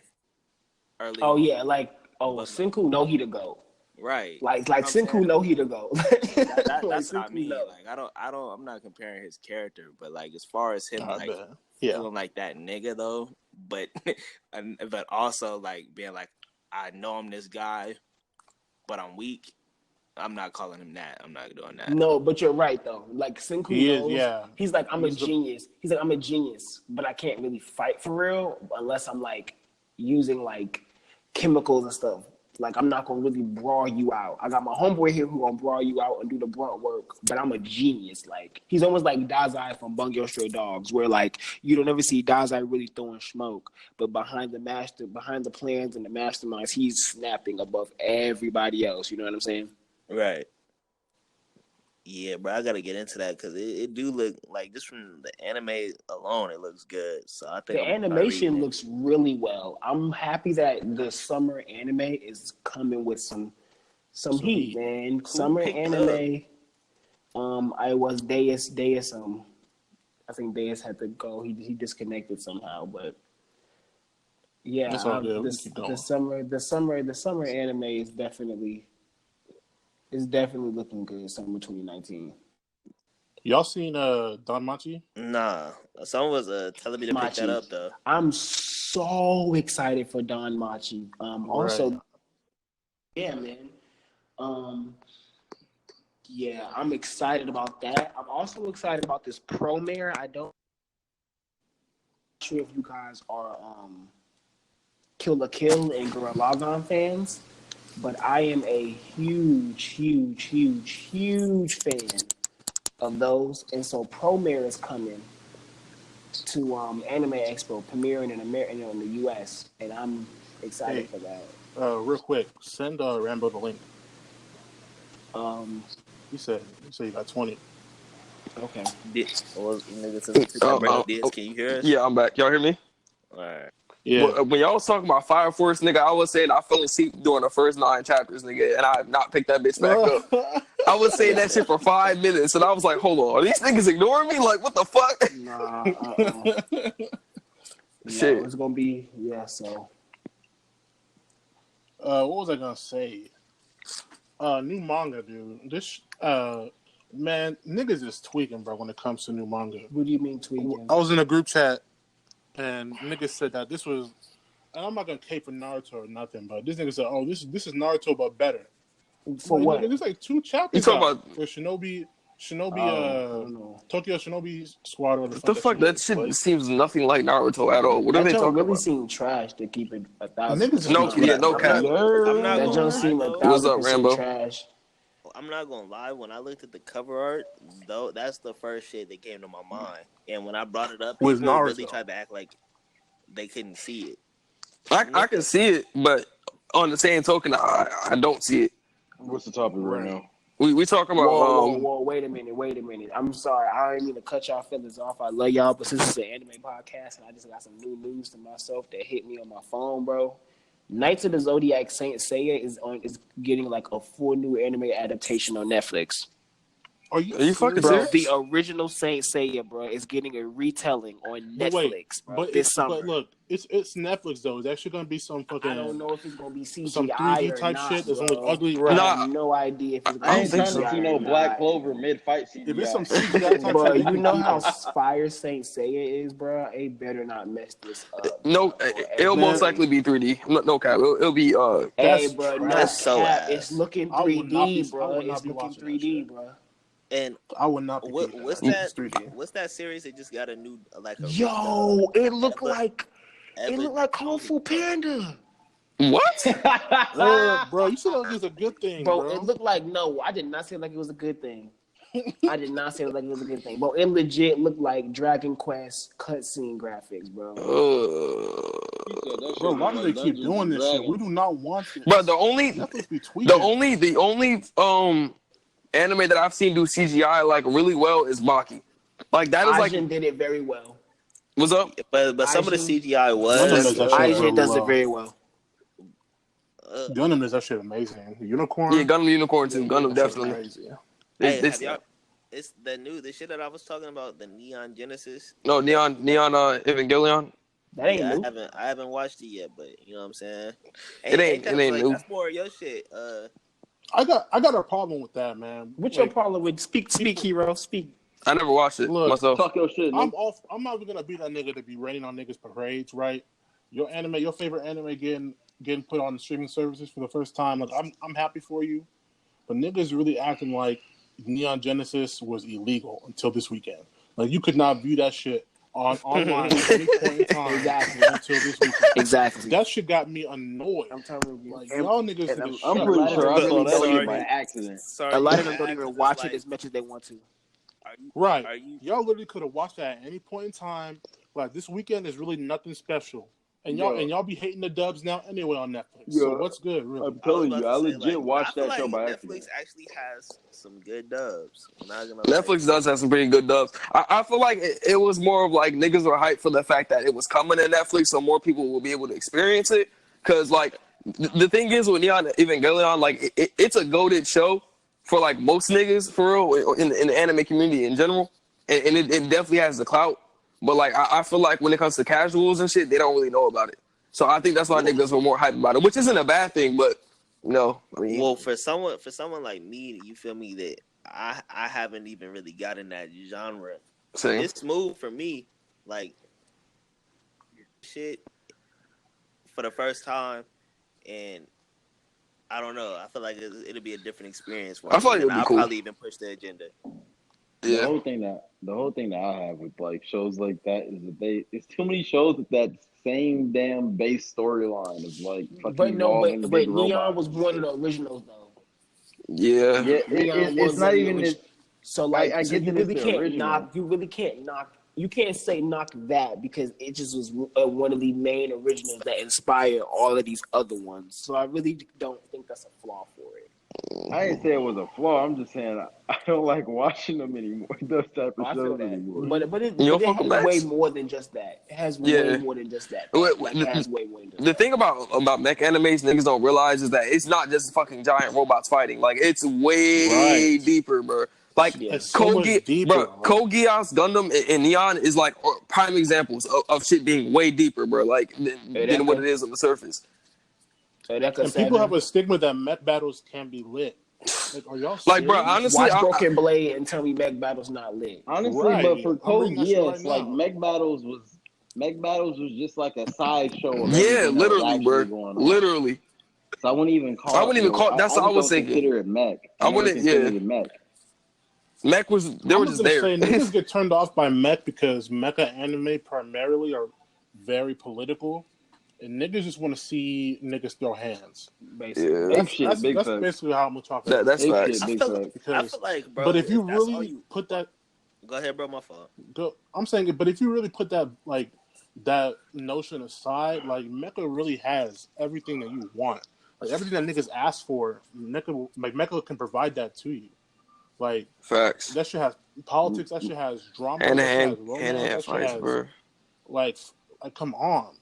early Oh on. yeah, But Senku know he the GOAT. right, Like you know what I'm Senku saying? know he the GOAT. That's what I Senku mean. know. Like I'm not comparing his character, but like as far as him like Yeah. feeling like that nigga though, but but also like being like, I know I'm this guy, but I'm weak. I'm not calling him that. I'm not doing that. No, but you're right though. Like Senku He is, knows. yeah. He's like, I'm a He's the- genius. He's like, I'm a genius, but I can't really fight for real unless I'm like using like chemicals and stuff. Like I'm not gonna really brawl you out. I got my homeboy here who gonna brawl you out and do the brunt work, but I'm a genius. Like he's almost like Dazai from Bungo Stray Dogs, where like you don't ever see Dazai really throwing smoke, but behind the plans and the masterminds, he's snapping above everybody else. You know what I'm saying? Right. Yeah, bro, I gotta get into that because it do look like just from the anime alone, it looks good. So I think The animation looks really well. I'm happy that the summer anime is coming with some heat, man. Summer picked anime. I was Deus. I think Deus had to go. He disconnected somehow, but yeah, That's all good. We keep going. the summer anime is definitely looking good. Summer 2019. Y'all seen Danmachi? Nah, someone was telling me to pick that up though. I'm so excited for Don Machi. Also, Right. yeah, man. Yeah, I'm excited about that. I'm also excited about this Promare. I'm not sure if you guys are Kill la Kill and Gurren Lagann fans, but I am a huge fan of those. And so Promare is coming to Anime Expo, premiering in the US, and I'm excited for that. Real quick, send Rambo the link. Um, He said you got 20. okay. Can you hear us? Yeah, I'm back. Y'all hear me? All right. Yeah. When y'all was talking about Fire Force, nigga, I was saying I fell asleep during the first 9 chapters, nigga, and I have not picked that bitch back up. I was saying that shit for 5 minutes, and I was like, hold on, are these niggas ignoring me? Like, what the fuck? Nah, Shit. No, it's gonna be so. What was I gonna say? New manga, dude. This man, niggas is tweaking, bro. When it comes to new manga, What do you mean tweaking? I was in a group chat, and niggas said that this was. And I'm not gonna cape for Naruto or nothing, but this nigga said, "Oh, this is Naruto, but better." For what? Nigga, there's like 2 chapters. You talking about for Shinobi, know. Tokyo Shinobi Squad, or the fuck? That shit seems nothing like Naruto at all. What are That they junk talking really about? seemed trash to keep it 1,000%. Niggas No, yeah, no cap. I'm not That gonna junk lie, seemed though. What's up, 1,000% Rambo? trash. I'm not gonna lie. When I looked at the cover art, though, that's the first shit that came to my mind. And when I brought it up, With people really Naruto. tried to act like they couldn't see it. I can see it, but on the same token, I don't see it. What's the topic right now? We talking about Whoa, wait a minute. I'm sorry. I didn't mean to cut y'all feelings off. I love y'all, but since it's an anime podcast and I just got some new news to myself that hit me on my phone, bro. Knights of the Zodiac Saint Seiya is getting like a full new anime adaptation on Netflix. Are you fucking Bro, serious? the original Saint Seiya, bro, is getting a retelling on Netflix, bro, this summer. But look, it's Netflix though. Is actually gonna be some fucking. I don't know if it's gonna be CGI some 3D or type not, shit that's bro. gonna look ugly. I Right? have no idea if it's gonna I be ain't think trying so. to see CGI no or Black not. Clover mid-fight CGI. If it's some CGI type Bro, shit, you know how keep Fire Saint Seiya is, bro. It better not mess this up. no. bro. It'll Man, most likely be 3D. No cap. It'll be Hey, That's bro, no That's so cap. ass. It's looking I would not be- 3D, bro. I would not It's be looking watching that 3D, shit. bro. And I would not be. what's keeping that? 3D. What's that series that just got a new Yo, it looked like Ever- Kung Fu Panda. what? Bro, you said that was a good thing, bro. Bro, it looked like I did not say like it was a good thing. I did not say like it was a good thing. Bro, it legit looked like Dragon Quest cutscene graphics, bro. Bro, why do they keep doing this shit? We do not want this. Bro, the only Netflix be tweaking. the only anime that I've seen do CGI like really well is Baki. Like that is like Aizen did it very well. what's up? But some of the Aizen- CGI Gundam was. does that shit Aizen really does well. it very well. Gundam is that shit amazing. Unicorn. Yeah, Gundam Unicorn too. Gundam that shit definitely. crazy. Hey, They- have y'all It's the shit that I was talking about, the Neon Genesis. No, Neon Evangelion. That ain't Yeah, new. I haven't watched it yet, but you know what I'm saying. It Ain't ain't that like new. that's more your shit? I got a problem with that, man. What's your Like, problem with speak, hero, speak? I never watched it look, myself. Talk your shit, I'm nigga. off. I'm not gonna be that nigga to be raining on niggas' parades, right? Your favorite anime getting put on the streaming services for the first time. Like, I'm happy for you, but niggas really acting like Neon Genesis was illegal until this weekend. Like, you could not view that shit online at any point in time Exactly. until this weekend. Exactly. That shit got me annoyed. I'm telling you. Like, y'all niggas and need to I'm a shut pretty lot of sure them I really saw that don't shit even. by accident. Sorry, A lot you of them don't asked even us, watch like, it as much as they want to. Right. Are you? Y'all literally could have watched that at any point in time. Like, this weekend is really nothing special. And Yo, y'all be hating the dubs now anyway on Netflix. So yo, what's good, really? I'm I was telling about you, to I say legit like I watched feel that show like by Netflix accident. actually has some good dubs. I'm not gonna lie. Netflix does have some pretty good dubs. I feel like it was more of like niggas were hyped for the fact that it was coming to Netflix, so more people will be able to experience it. Cause like the thing is with Neon Evangelion, like it's a goated show for like most niggas for real in the anime community in general, and it definitely has the clout. But like I feel like when it comes to casuals and shit, they don't really know about it. So I think that's why Well, niggas were more hyped about it, which isn't a bad thing. But no, I mean, well, for someone like me, you feel me that I haven't even really gotten that genre. same. It's smooth for me, like shit for the first time, and I don't know. I feel like it'll be a different experience for I feel me, like and it'll be I'll cool. probably even push the agenda. The Yeah. whole thing that I have with like shows like that is that it's too many shows with that same damn base storyline of like fucking But no, evolving but big Neon robots was and one of shit. the originals though. Yeah. Yeah, Neon it's was one not of the even. originals. So I so get you that it's really the can't knock. original. You can't say knock that because it just was one of the main originals that inspired all of these other ones. So I really don't think that's a flaw for it. I didn't say it was a flaw. I'm just saying I don't like watching them anymore. Those type Oh, of I feel shows that, anymore. You don't but it fuck with has way Max? more than just that. It has way Yeah. more than just that. Like it The, has way more than just the that. thing about mech animes niggas don't realize is that it's not just fucking giant robots fighting. Like it's Right. way deeper, bro. Like Yeah. It's so much deeper, bro. Code Geass Gundam and Neon is like prime examples of shit being way deeper, bro. Like Hey, than what Deca. it is on the surface. Hey, Deca And people have 7. a stigma that mech battles can be lit. Like, are y'all Like, bro, serious? honestly, Watch Broken Blade and tell me Mech Battle's not lit. Honestly, but Right. for I'm Code reading that shit right Geass, like now. Mech Battles was just like a sideshow of yeah, everything that was literally, actually bro, going on. literally. So I wouldn't even I call wouldn't even call. That's I what I just was don't thinking. consider it mech. I I never wouldn't. Yeah, considered it mech. Mech was. They I'm were just just gonna there. say niggas get turned off by mech because mecha anime primarily are very political, and niggas just want to see niggas throw hands. Basically. Yeah, Big shit, big That's facts. basically how I'm gonna chalk it up. that's Big shit, facts. big facts. I Because, feel like, but bro, if you that's all really you put that, go ahead, bro. My fault. I'm saying, but if you really put that like that notion aside, like mecha really has everything that you want. Like everything that niggas ask for, mecha can provide that to you. Like Facts. that shit has politics. That shit has drama. Hand in That shit has hand, romance. That shit fights, has bro. like come on.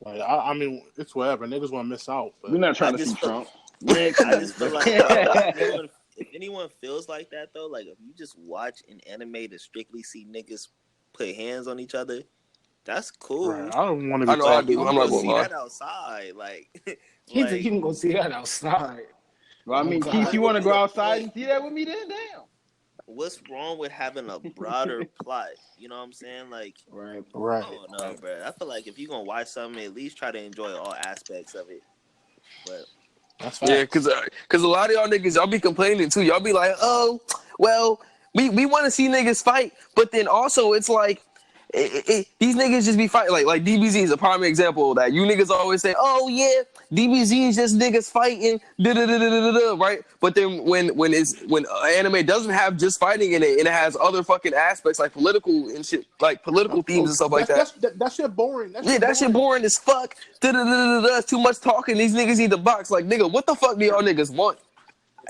Like I mean, it's whatever. Niggas want to miss out, We're but not I trying to see just feel, Trump. Man, come I on. just feel like, bro, if anyone feels like that though, like if you just watch an anime to strictly see niggas put hands on each other, that's cool. right, I don't want to I be know I But talking you do. can I'm about not go gonna see lie. that outside, like, He said you like, can go see that outside. Well, I Oh mean, Keith, God. you what want would to be go the outside point? and see that with me? Then damn. What's wrong with having a broader plot? You know what I'm saying? Like, Right. right. I don't know, bro. I feel like if you're gonna watch something, at least try to enjoy all aspects of it. But That's Yeah, facts. cause a lot of y'all niggas, y'all be complaining too. Y'all be like, oh, well, we want to see niggas fight, but then also it's like these niggas just be fighting. Like DBZ is a prime example of that. You niggas always say, oh yeah, DBZ is just niggas fighting, right? But then when anime doesn't have just fighting in it, and it has other fucking aspects like political and shit, like political themes and stuff like that. That shit boring. That Yeah, shit that shit boring as fuck. Too much talking. These niggas need to box. Like, nigga, what the fuck do y'all niggas want?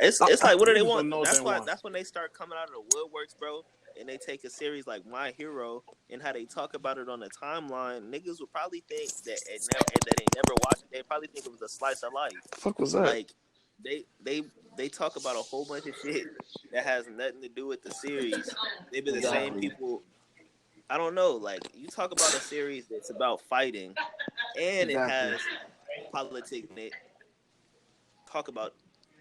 it's like, what do they Niggas want? don't know what That's they why. want. That's when they start coming out of the woodworks, bro. And they take a series like My Hero and how they talk about it on the timeline. Niggas would probably think that that they never watched it. They probably think it was a slice of life. The fuck was that? Like they they talk about a whole bunch of shit that has nothing to do with the series. They be the same people. I don't know. Like, you talk about a series that's about fighting, and it has politics in it. Talk about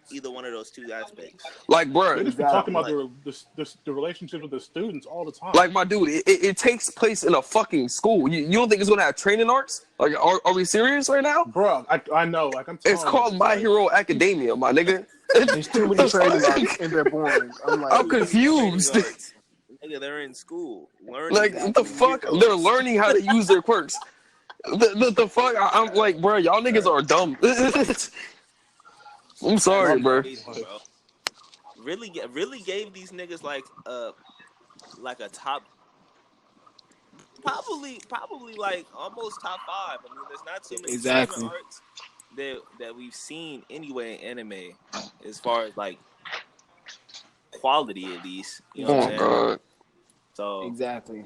either one of those two aspects. Like, bro, They just be talking about the relationships with the students all the time. like my dude, it takes place in a fucking school. You don't think it's gonna have training arcs? Like, are we serious right now? Bro, I know. Like, I'm telling It's called you, My like, Hero Academia, my nigga. There's too many training arcs and they're boring. I'm confused. Nigga, they're in school learning. Like, what the fuck? They're learning how to use their quirks. The fuck? I'm like, bro, y'all niggas are dumb. I'm sorry, bro. Really gave these niggas like a top, probably like almost top 5. I mean, there's not too many training arcs that we've seen anyway in anime, as far as like quality at least. You know what I'm saying? God. So exactly.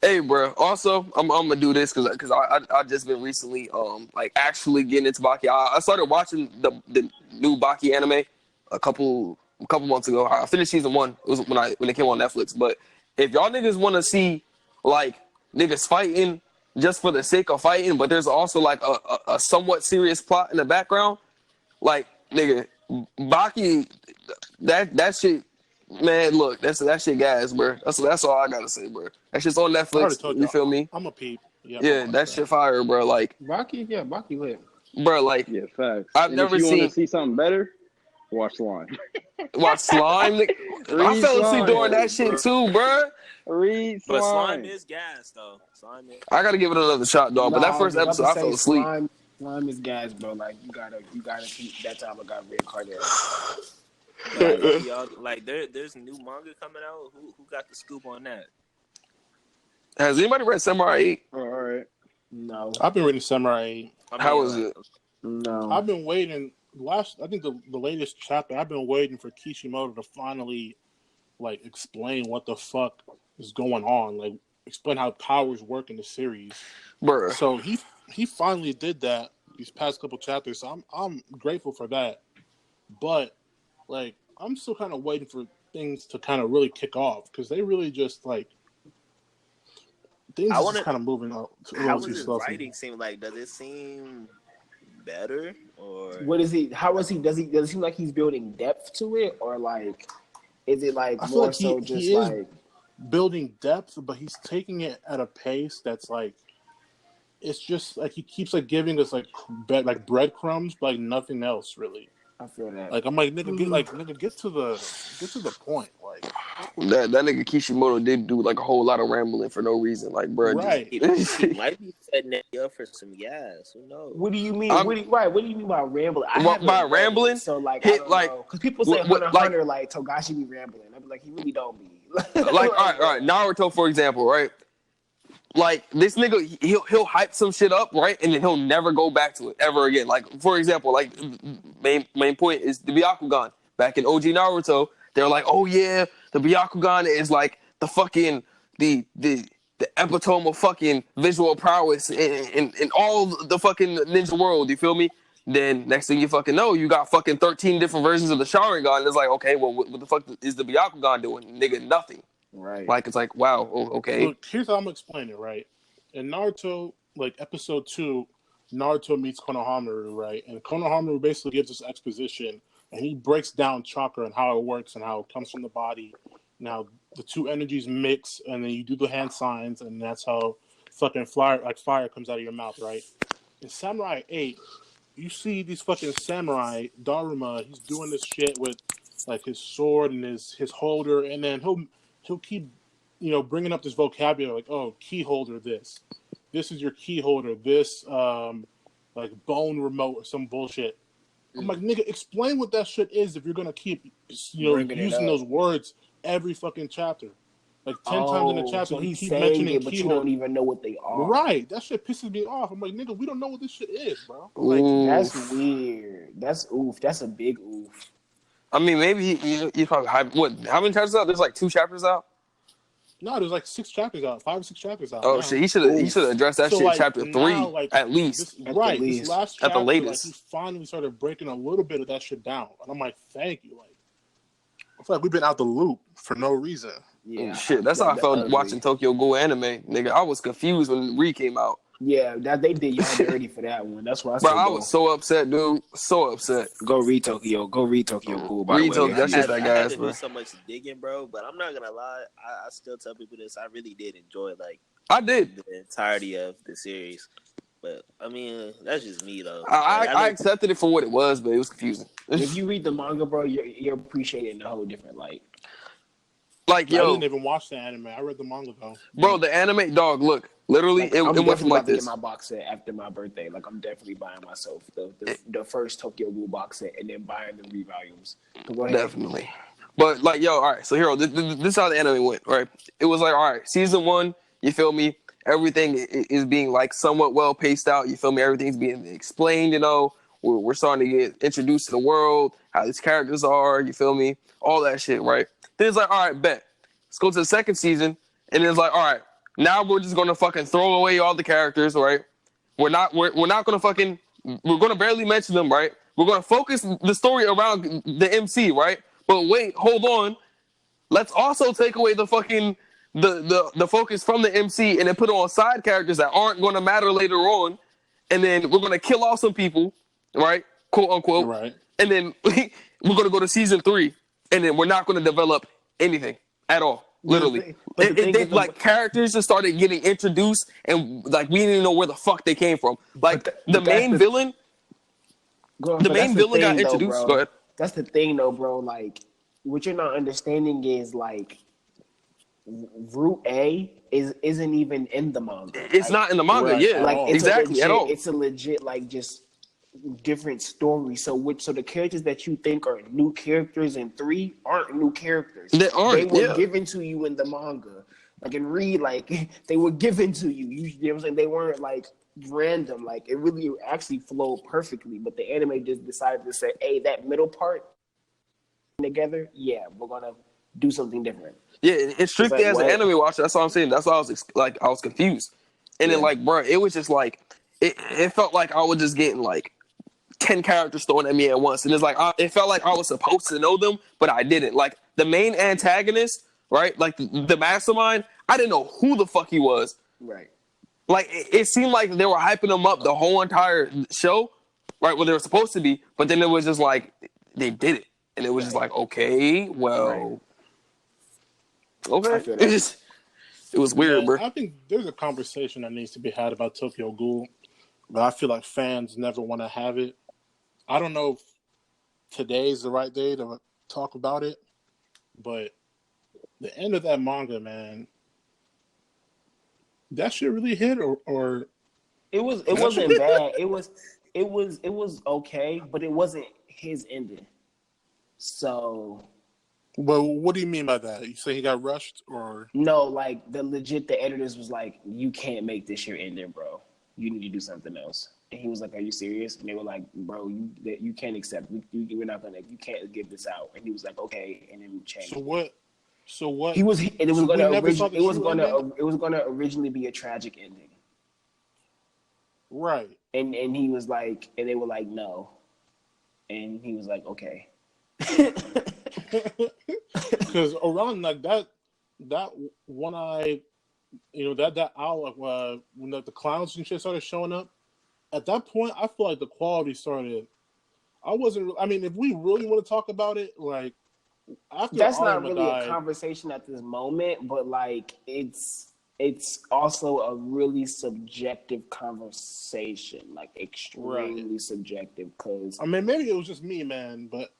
Hey, bro. Also, I'm gonna do this because I just been recently like actually getting into Baki. I started watching the new Baki anime a couple months ago. I finished season 1. It was when it came on Netflix. But if y'all niggas want to see like niggas fighting just for the sake of fighting, but there's also like a somewhat serious plot in the background, like nigga, Baki, that shit. Man, look, that shit gas, bro. That's all I gotta say, bro. That shit's on Netflix. You feel me? I'm a peep. Yeah, that shit fire, bro. Like Baki lit. Bro, like Yeah, facts. I've never if you seen. Want to see something better? Watch Slime. Watch Slime. I fell asleep during that shit too, bro. Read Slime. But Slime is gas though. Slime is... I gotta give it another shot, dog. But that first episode, I fell asleep. Slime is gas, bro. Like you gotta keep that time. I got reincarnated. Y'all, like there's new manga coming out. Who got the scoop on that? Has anybody read Samurai 8? All right. No. I've been reading Samurai 8. How is it? No. I've been waiting. I think the latest chapter. I've been waiting for Kishimoto to finally like explain what the fuck is going on. Like explain how powers work in the series. Bruh. So he finally did that these past couple chapters. So I'm grateful for that. But like I'm still kind of waiting for things to kind of really kick off because they really just like things are just kind of moving out. How does his writing seem like? Does it seem better or what is he? How is he? Does it seem like he's building depth to it, or like is it like more like so just like building depth, but he's taking it at a pace that's like it's just like he keeps like giving us like breadcrumbs, but like nothing else really. I feel that. Like I'm like nigga, get to the point. Like that nigga Kishimoto did do like a whole lot of rambling for no reason. Like, bro, right? He might be setting it up for some gas. Who knows? What do you mean? What do you mean by rambling? By rambling? So like, hit, I don't know. Because people say Hunter, like Togashi be rambling. I'm like, he really don't be. Like, all right, Naruto for example, right? Like this nigga, he'll hype some shit up, right, and then he'll never go back to it ever again. Like for example, like main point is the Byakugan. Back in OG Naruto, they're like, oh yeah, the Byakugan is like the fucking the epitome of fucking visual prowess in all the fucking ninja world. You feel me? Then next thing you fucking know, you got fucking 13 different versions of the Sharingan. And it's like, okay, well, what the fuck is the Byakugan doing? Nigga, nothing. Right. Like, it's like, wow, okay. Look, here's how I'm gonna explain it, right? In Naruto, like episode 2, Naruto meets Konohamaru, right? And Konohamaru basically gives us exposition, and he breaks down chakra and how it works and how it comes from the body. Now, the two energies mix, and then you do the hand signs, and that's how fucking fire comes out of your mouth, right? In Samurai 8, you see these fucking samurai, Daruma, he's doing this shit with like his sword and his holder, and then he'll keep, bringing up this vocabulary like, oh, key holder, this is your key holder, this, like bone remote or some bullshit. I'm like, nigga, explain what that shit is if you're gonna keep, using those words every fucking chapter, like 10 times in a chapter. So you he's keep saying mentioning it, but you don't even know what they are. Right, that shit pisses me off. I'm like, nigga, we don't know what this shit is, bro. Like, that's weird. That's oof. That's a big oof. I mean, maybe he's probably how many chapters out? There's like 2 chapters out. No, there's like 6 chapters out, 5 or 6 chapters out. Oh now. shit, he should have addressed that So shit like chapter 3 now, like at least. this, At the right? least. This last At the chapter, latest. like he finally started breaking a little bit of that shit down, and I'm like, thank you. Like, I feel like we've been out the loop for no reason. Yeah, Shit, that's how I felt watching Tokyo Ghoul anime, nigga. I was confused when Re came out. Yeah, that they did y'all dirty for that one. That's why I said, Bro, I was so upset, dude. So upset. go read Tokyo Ghoul. By Read the way, Tokyo, that shit's that I had gas, to bro. do so much digging, bro. But I'm not gonna lie. I still tell people this. I really did enjoy like I did. the entirety of the series. But I mean, that's just me though. I accepted it for what it was, but it was confusing. if you read the manga, bro, you're appreciating it in a whole different light. Like, I yo, didn't even watch the anime. I read the manga though. bro, the anime, dog, look, literally, Like, it I'm went from definitely like about to this. get my box set after my birthday. Like, I'm definitely buying myself the first Tokyo Ghoul box set and then buying the re-volumes. So go ahead. Definitely. But, like, yo, all right, so, Hero, this is how the anime went, right? It was like, all right, season 1, you feel me? Everything is being, like, somewhat well-paced out. You feel me? Everything's being explained, you know? We're starting to get introduced to the world, how these characters are, you feel me? All that shit, right? Then it's like, all right, bet. Let's go to the second season, and it's like, all right, now we're just gonna fucking throw away all the characters, right? We're not gonna fucking, we're gonna barely mention them, right? We're gonna focus the story around the MC, right? But wait, hold on. Let's also take away the fucking the focus from the MC and then put it on side characters that aren't gonna matter later on, and then we're gonna kill off some people, right? Quote unquote. Right. And then we're gonna go to season 3, and then we're not gonna develop anything at all. Literally, like characters just started getting introduced, and like we didn't even know where the fuck they came from. Like the main villain got introduced. Though, go ahead. That's the thing, though, bro. Like, what you're not understanding is like Route A isn't even in the manga. It's not in the manga, right, yeah, Like, exactly at all. It's a legit like just different story. So the characters that you think are new characters in 3 aren't new characters. They aren't. They were given to you in the manga. Like in Read, like they were given to you. You know what I'm saying? They weren't like random. Like it really actually flowed perfectly. But the anime just decided to say, "Hey, that middle part together, yeah, we're gonna do something different." Yeah, it's strictly like, as an anime watcher. That's all I'm saying. That's why I was like, I was confused, and then like, bro, it was just like, it felt like I was just getting like 10 characters thrown at me at once, and it's like it felt like I was supposed to know them, but I didn't. Like the main antagonist, right? Like the mastermind, I didn't know who the fuck he was. Right. Like it seemed like they were hyping him up the whole entire show, right? Well, they were supposed to be, but then it was just like they did it, and it was just like, okay, well, okay, it was weird, bro. I think there's a conversation that needs to be had about Tokyo Ghoul, but I feel like fans never want to have it. I don't know if today's the right day to talk about it, but the end of that manga, man, that shit really hit, or it wasn't bad. It was okay, but it wasn't his ending. So, well, what do you mean by that? You say he got rushed, or no? Like the editors was like, "You can't make this your ending, bro. You need to do something else." And he was like, "Are you serious?" And they were like, "Bro, you can't accept. We're not gonna. You can't give this out." And he was like, "Okay." And then we changed. So what? It was gonna originally be a tragic ending. Right. And he was like, and they were like, "No." And he was like, "Okay." Because around like that one eye, that owl, when the clowns and shit started showing up, at that point, I feel like the quality started. I mean, if we really want to talk about it, like after that's Arima not really died, a conversation at this moment, but like it's also a really subjective conversation, like extremely subjective. Because I mean, maybe it was just me, man, but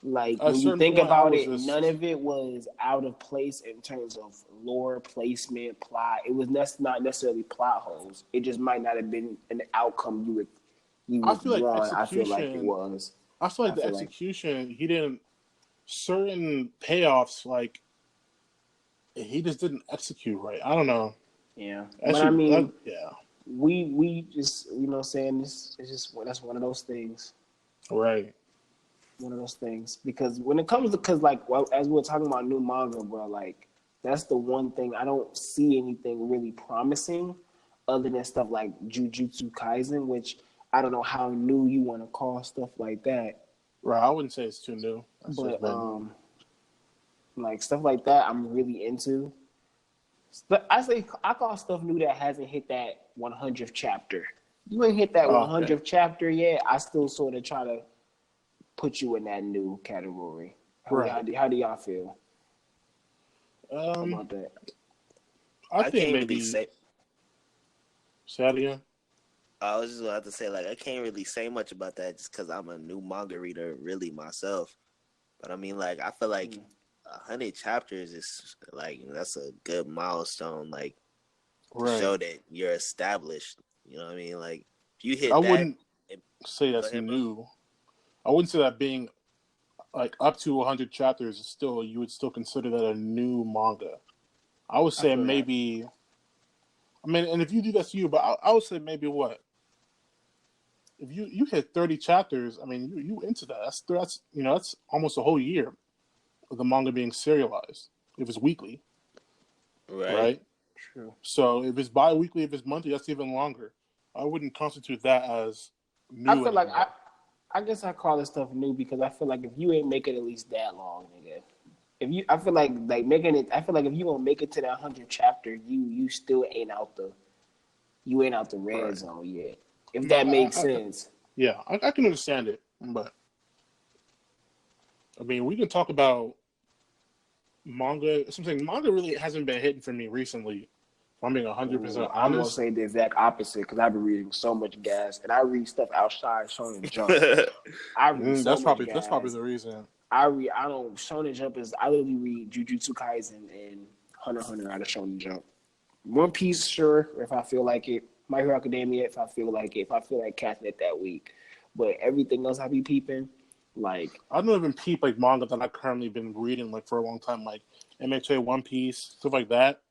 like when you think about it, none of it was out of place in terms of lore placement, plot. It was not necessarily plot holes. It just might not have been an outcome you would want. I feel like it was. I feel like the execution, he didn't certain payoffs, like he just didn't execute right. I don't know. Yeah, but I mean, yeah, we just saying this is just that's one of those things. Right. One of those things, because when it comes to, as we were talking about new manga, bro, like That's the one thing. I don't see anything really promising other than stuff like Jujutsu Kaisen, which I don't know how new you want to call stuff like that. Right, I wouldn't say it's too new. That's just But been like stuff like that, I'm really into. I call stuff new that hasn't hit that 100th chapter. You ain't hit that okay. 100th chapter yet. I still sort of try to put you in that new category. How do y'all feel about that? I think can't maybe really say. say that again. I was just gonna have to say, like, I can't really say much about that just because I'm a new manga reader, really myself. But I mean, like, I feel like 100 chapters is like that's a good milestone, like to Right. show that you're established. You know what I mean? Like, if you hit I that, wouldn't say that's ahead, new. I wouldn't say that being like up to 100 chapters is still, you would still consider that a new manga. I would say maybe. I mean, and if you do that to you, but I would say maybe what if you hit 30 chapters. I mean, you into that. That's that's almost a whole year of the manga being serialized. If it's weekly, right? True. So if it's bi-weekly, if it's monthly, that's even longer. I wouldn't constitute that as new. I feel like anymore. I guess I call this stuff new because I feel like if you ain't make it at least that long, nigga. I feel like making it. I feel like if you don't make it to that 100th chapter, you still ain't out the red zone yet. If that makes sense. Yeah, I can understand it, but I mean, we can talk about manga. Something manga really hasn't been hitting for me recently. If I'm being 100% I'm gonna honest. say the exact opposite because I've been reading so much gas, and I read stuff outside Shonen Jump. I read that's probably the reason. I don't Shonen Jump is I literally read Jujutsu Kaisen and Hunter x Hunter out of Shonen Jump. One Piece, sure, if I feel like it. My Hero Academia, if I feel like it. If I feel like catching it that week. But everything else I be peeping, like I don't even peep like manga that I've currently been reading like for a long time, like MHA, One Piece, stuff like that.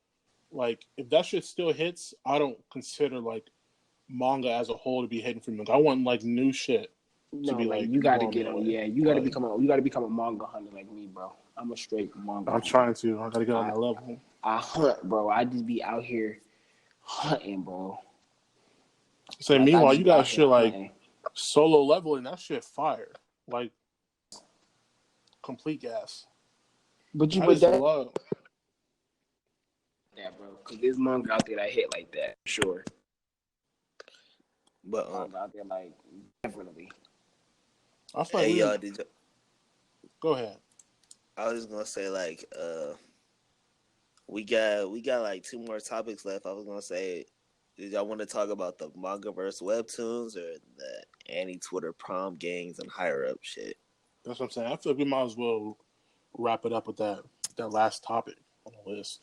Like if that shit still hits, I don't consider like manga as a whole to be hitting for me. Like, I want like new shit to be like you got to blowing get me on. away. Yeah, you got to become a manga hunter like me, bro. I'm a straight manga. I'm trying to. I gotta get on that level. I hunt, bro. I just be out here hunting, bro. So Like, meanwhile, you got shit like solo leveling. That shit fire. Like complete gas. But you I but just that, love. yeah, bro. Because there's manga out there that hit like that, for sure. But Manga out there, like definitely. I feel like hey, y'all, go ahead. I was just gonna say, like, we got like 2 more topics left. I was gonna say, did y'all want to talk about the manga versus webtoons or the anti-Twitter prom gangs and higher up shit? That's what I'm saying. I feel like we might as well wrap it up with that last topic on the list.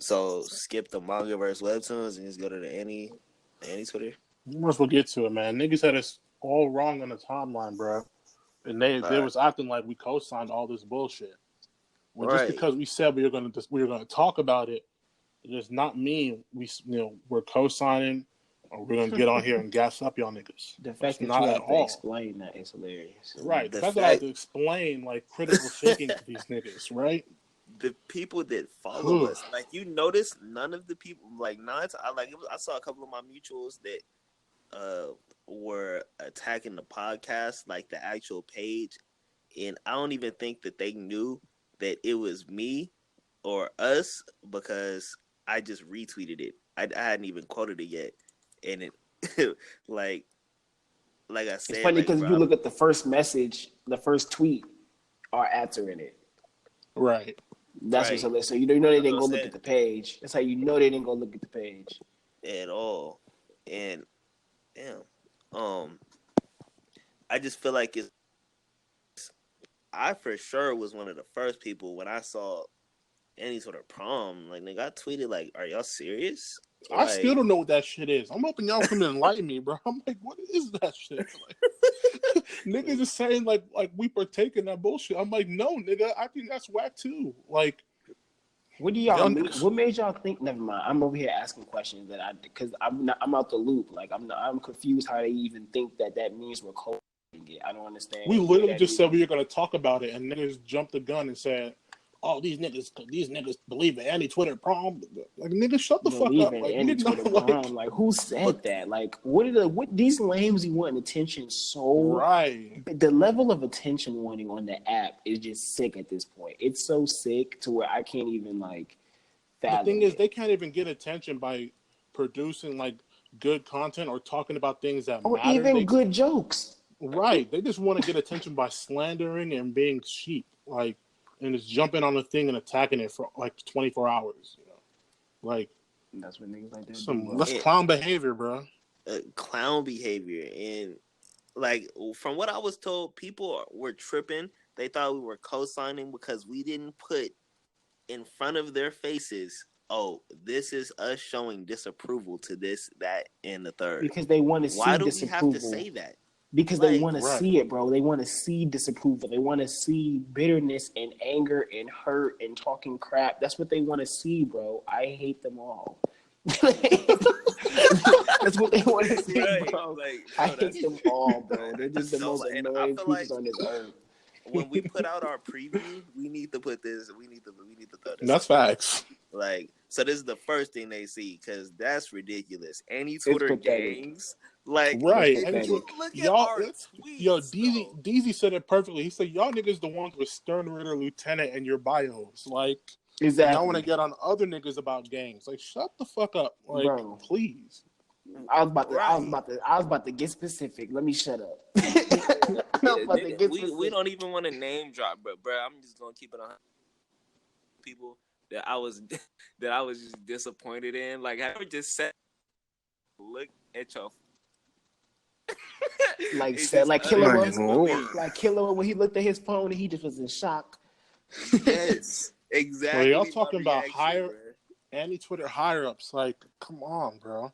So skip the manga versus webtoons and just go to the anti-Twitter. We might as well get to it, man. Niggas had us all wrong on the timeline, bro. And they was acting like we co-signed all this bullshit. Well, just because we said we were gonna talk about it, it does not mean we're co-signing or we're gonna get on here and gas up y'all niggas. The fact that not you at have to all. explain that is hilarious. Right. The fact that I have to explain like critical thinking to these niggas, right? The people that follow us, like, you notice none of the people, like, I saw a couple of my mutuals that were attacking the podcast, like the actual page, and I don't even think that they knew that it was me or us because I just retweeted it. I hadn't even quoted it yet, and it like I said, it's funny because like, if you look at the first message, the first tweet, our ads are in it. Right. That's what's hilarious. So you know they didn't go look at the page. That's how you know they didn't go look at the page at all. And I just feel like I for sure was one of the first people when I saw any sort of prom. Like, nigga, I tweeted like, "Are y'all serious?" I still don't know what that shit is. I'm hoping y'all come and enlighten me, bro. I'm like, what is that shit? Like, niggas is saying like we partake in that bullshit. I'm like, no, nigga, I think that's whack too. Like, what made y'all think? Never mind. I'm over here asking questions because I'm out the loop. Like I'm confused how they even think that means we're coding it. I don't understand. We literally just said we were going to talk about it, and niggas jumped the gun and said oh, these niggas believe in anti-Twitter prom. Like, nigga, shut the fuck Believe up. in Like, you any didn't know, Twitter like, prom. Like, who said that? Like, what these lames be wanting attention so right. the level of attention wanting on the app is just sick at this point. It's so sick to where I can't even like The fathom thing is, it. they can't even get attention by producing like good content or talking about things that Or matter. even good jokes. Right. They just want to get attention by slandering and being sheep, like, and just jumping on the thing and attacking it for like 24 hours. You know, like That's what niggas like that do, bro. that's clown behavior, bro. Clown behavior. And like from what I was told, people were tripping. They thought we were co-signing because we didn't put in front of their faces, oh, this is us showing disapproval to this, that, and the third. Because they want to see Why do we disapproval. have to say that? Because Like, they want to right. see it, bro. They want to see disapproval. They want to see bitterness and anger and hurt and talking crap. That's what they want to see, bro. I hate them all. That's what they want to see, Right. bro. Like, I bro, hate them all, bro. They're just the No, most and I annoying feel creatures like on this earth. when we put out our preview, we need to put this. We need to throw this. That's facts. Like, so this is the first thing they see because that's ridiculous. Any Twitter pathetic. gangs, like, Right. It's And pathetic. look at y'all, our it's, tweets. yo, though. DZ said it perfectly. He said, y'all niggas the ones with Stern Ritter Lieutenant in your bios. Like, Exactly. y'all want to get on other niggas about gangs. Like, shut the fuck up. Like, Bro. please. I was about to get specific. Let me shut up. I was about to get We specific. don't even want to name drop, but bro, I'm just gonna keep it on people that I was just disappointed in. Like, I would just said, look at your Like It's said, just like Killer My was, lord. like Killer when he looked at his phone and he just was in shock. yes, exactly. Well, y'all my talking about reaction, anti-Twitter higher-ups. Like, come on, bro.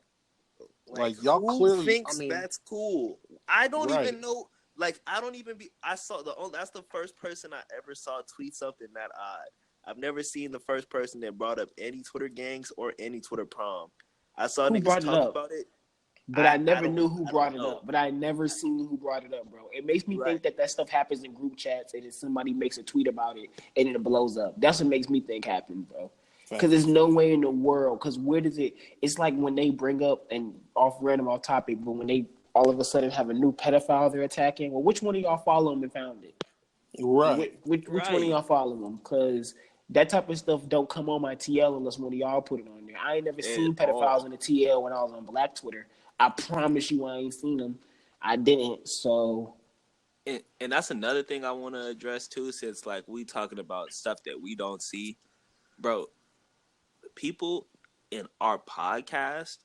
bro. Like, y'all who clearly, thinks I mean, that's cool? I don't right. even know. Like, I don't even be. I saw that's the first person I ever saw tweet something that odd. I've never seen the first person that brought up any Twitter gangs or any Twitter prom. I saw Who niggas brought it talk up? about it. But I never don't- knew who I brought don't it know. up. But I never seen who brought it up, bro. It makes me Right. think that stuff happens in group chats and then somebody makes a tweet about it and then it blows up. That's what makes me think happens, bro. Because there's no way in the world. Because where does it? It's like when they bring up and off topic, but when they all of a sudden have a new pedophile they're attacking. Well, which one of y'all follow them and found it? Right. Which one of y'all follow them? Because that type of stuff don't come on my TL unless one of y'all put it on there. I ain't never seen pedophiles on the TL when I was on Black Twitter. I promise you I ain't seen them. I didn't. So. And that's another thing I want to address too, since like we talking about stuff that we don't see, bro. People in our podcast,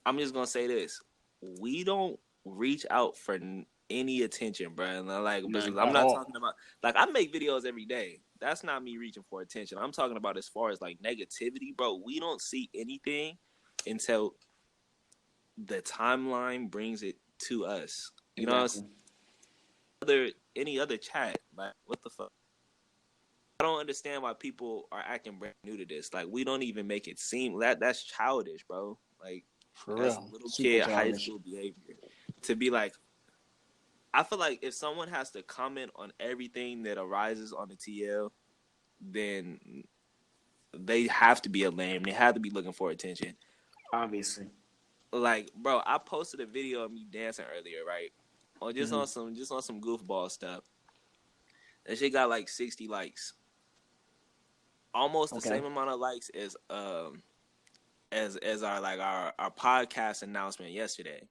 I'm just gonna say this: we don't reach out for any attention, bro. And like, because I'm not talking about like I make videos every day. That's not me reaching for attention. I'm talking about as far as like negativity, bro. We don't see anything until the timeline brings it to us. You know, any other chat, like what the fuck? I don't understand why people are acting brand new to this. Like, we don't even make it seem that's childish, bro. Like, For that's real. little Super kid childish. high school behavior. To be like, I feel like if someone has to comment on everything that arises on the TL, then they have to be a lame. They have to be looking for attention. Obviously. Like, bro, I posted a video of me dancing earlier, right? Or just on some goofball stuff. That shit got like 60 likes. Almost the same amount of likes as our podcast announcement yesterday.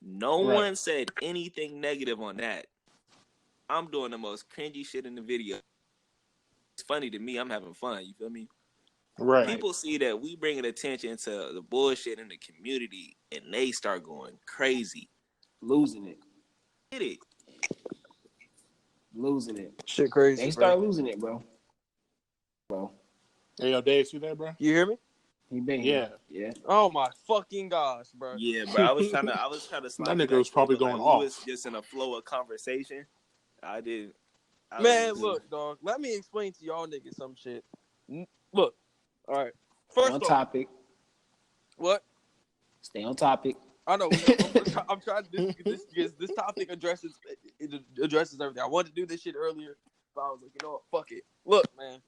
No one said anything negative on that. I'm doing the most cringy shit in the video. It's funny to me. I'm having fun. You feel me? Right. People see that we bringing attention to the bullshit in the community, and they start going crazy, losing it. Get it? Losing it. Shit crazy. They start losing it, bro. Hey, yo, Dave, you there, bro? You hear me? He been Yeah. Yeah. Oh my fucking gosh, bro. Yeah, bro. I was trying to slide That nigga was probably going We off. was just in a flow of conversation. Man, look, dog. Let me explain to y'all niggas some shit. Look, all right. First on topic. What? Stay on topic. I know. I'm trying to. This topic addresses everything. I wanted to do this shit earlier, But I was like, you know what? Fuck it. Look, man.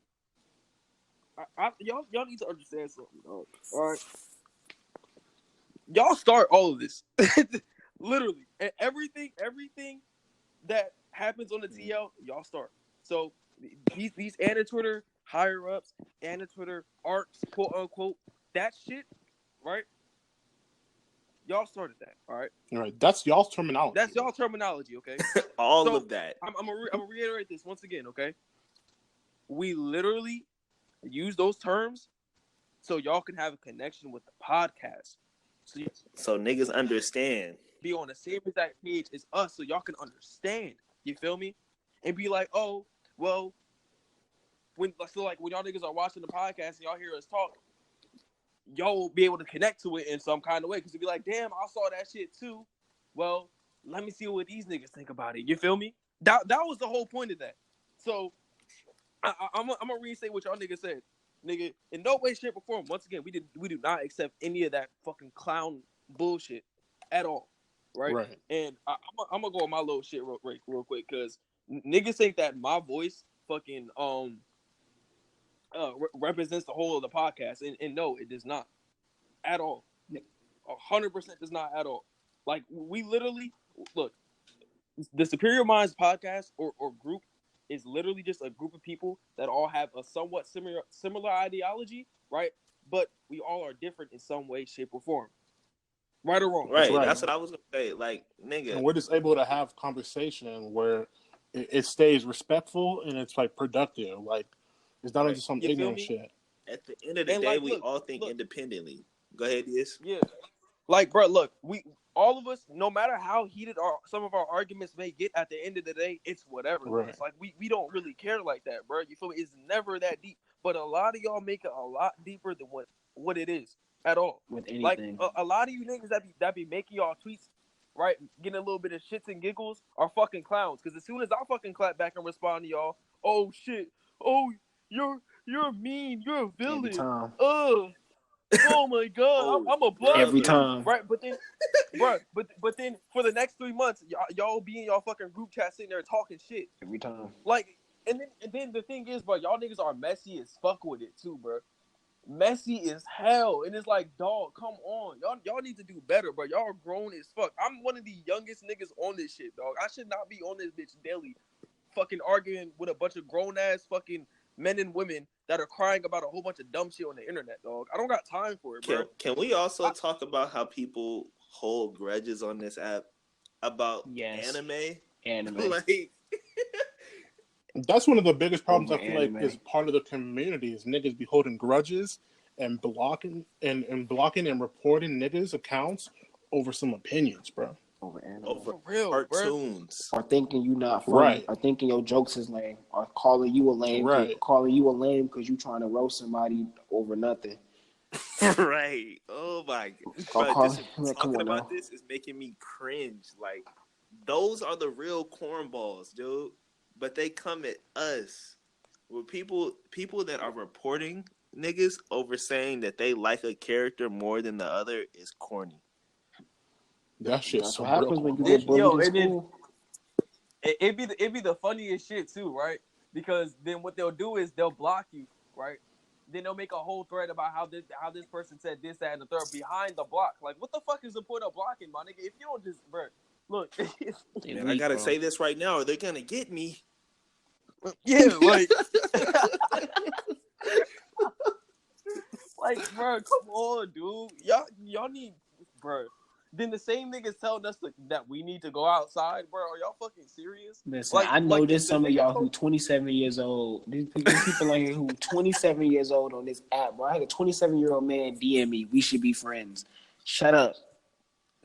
Y'all need to understand something, dog. All right. Y'all start all of this. Literally. And everything that happens on the TL, y'all start. So these Anna Twitter higher ups, Anna Twitter arcs, quote unquote, that shit, right? Y'all started that, all right? All right, that's y'all's terminology. That's y'all terminology, okay? All of that. I'm gonna reiterate this once again, okay? We literally use those terms so y'all can have a connection with the podcast. So niggas understand. Be on the same exact page as us so y'all can understand. You feel me? And be like, oh, well, when y'all niggas are watching the podcast and y'all hear us talk, y'all will be able to connect to it in some kind of way. Because you'll be like, damn, I saw that shit too. Well, let me see what these niggas think about it. You feel me? That was the whole point of that. So I'm gonna restate what y'all niggas said. Nigga, in no way, shape, or form, once again, we do not accept any of that fucking clown bullshit at all. Right? And I'm gonna go on my little shit real quick, because niggas think that my voice fucking represents the whole of the podcast, and no, it does not at all. 100% does not at all. Like, we literally look, the Superior Minds podcast or group is literally just a group of people that all have a somewhat similar ideology, right? But we all are different in some way, shape, or form. Right or wrong? Right. That's what I was gonna say. Like, nigga. And we're just able to have conversation where it stays respectful and it's like productive. Like, it's not just some ignorant shit. At the end of the day, we all think independently. Go ahead, Deus. Yeah. Like, bro, look, all of us, no matter how heated some of our arguments may get, at the end of the day, it's whatever. Right. It's like we don't really care like that, bro. You feel me? It's never that deep. But a lot of y'all make it a lot deeper than what it is at all. With anything. Like, a lot of you niggas that be making y'all tweets, right, getting a little bit of shits and giggles, are fucking clowns. Because as soon as I fucking clap back and respond to y'all, oh shit, oh you're mean, you're a villain. Every time. Oh my god, I'm a blood every time, right? But then, bro, but then for the next 3 months, y'all be in y'all fucking group chat sitting there talking shit every time. Like, and then the thing is, bro, y'all niggas are messy as fuck with it too, bro. Messy as hell, and it's like, dog, come on, y'all need to do better, bro. Y'all are grown as fuck. I'm one of the youngest niggas on this shit, dog. I should not be on this bitch daily, fucking arguing with a bunch of grown ass fucking men and women that are crying about a whole bunch of dumb shit on the internet, dog. I don't got time for it, bro. Can we also talk about how people hold grudges on this app about anime? Like, that's one of the biggest problems I feel like is part of the community is niggas be holding grudges and blocking and reporting niggas accounts over some opinions, bro. Over real cartoons, or thinking you not funny, or thinking your jokes is lame, or calling you a lame, because you trying to roast somebody over nothing. Right? Oh my god! Talking about this is making me cringe. Like, those are the real cornballs, dude. But they come at us with people that are reporting niggas over saying that they like a character more than the other is corny. That shit's so what happens when you get bullied in school. It'd be the funniest shit too, right? Because then what they'll do is they'll block you, right? Then they'll make a whole thread about how this person said this, that, and the third behind the block. Like, what the fuck is the point of blocking, my nigga? If you don't just, bro, look. Man, I gotta say this right now, or they're gonna get me. Yeah, like, like, bro, come on, dude. Y'all need, bro. Then the same niggas telling us that we need to go outside, bro. Are y'all fucking serious? Listen, I know there's some of y'all who 27 years old. These people on here who 27 years old on this app, bro. I had a 27-year-old man DM me. We should be friends. Shut up.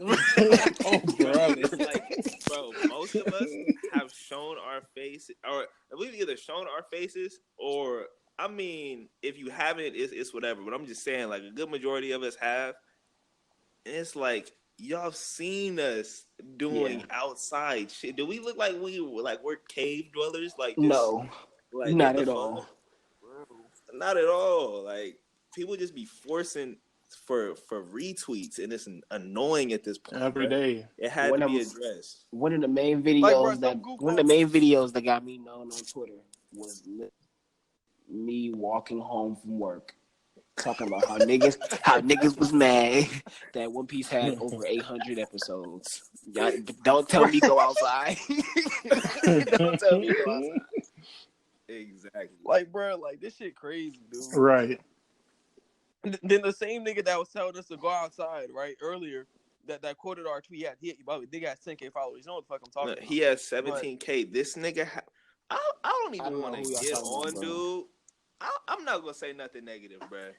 Oh, bro. It's like, bro, most of us have shown our face, or we've either shown our faces, or, I mean, if you haven't, it's whatever. But I'm just saying, like, a good majority of us have. And it's like, y'all seen us doing outside shit. Do we look like we're cave dwellers? Like, just, no, not at all. Not at all. Like, people just be forcing for retweets, and it's annoying at this point. Every day. It had to be addressed. One of the main videos that got me known on Twitter was me walking home from work, talking about how niggas was mad that One Piece had over 800 episodes. Y'all, don't tell me go outside. Don't tell me go outside. Exactly. Like, bro, like this shit crazy, dude. Right. Then the same nigga that was telling us to go outside, right, earlier, that quoted our tweet, he got 10K followers. You know what the fuck I'm talking about. He has 17K. This nigga, I don't even want to get on, dude. I'm not gonna say nothing negative, bro.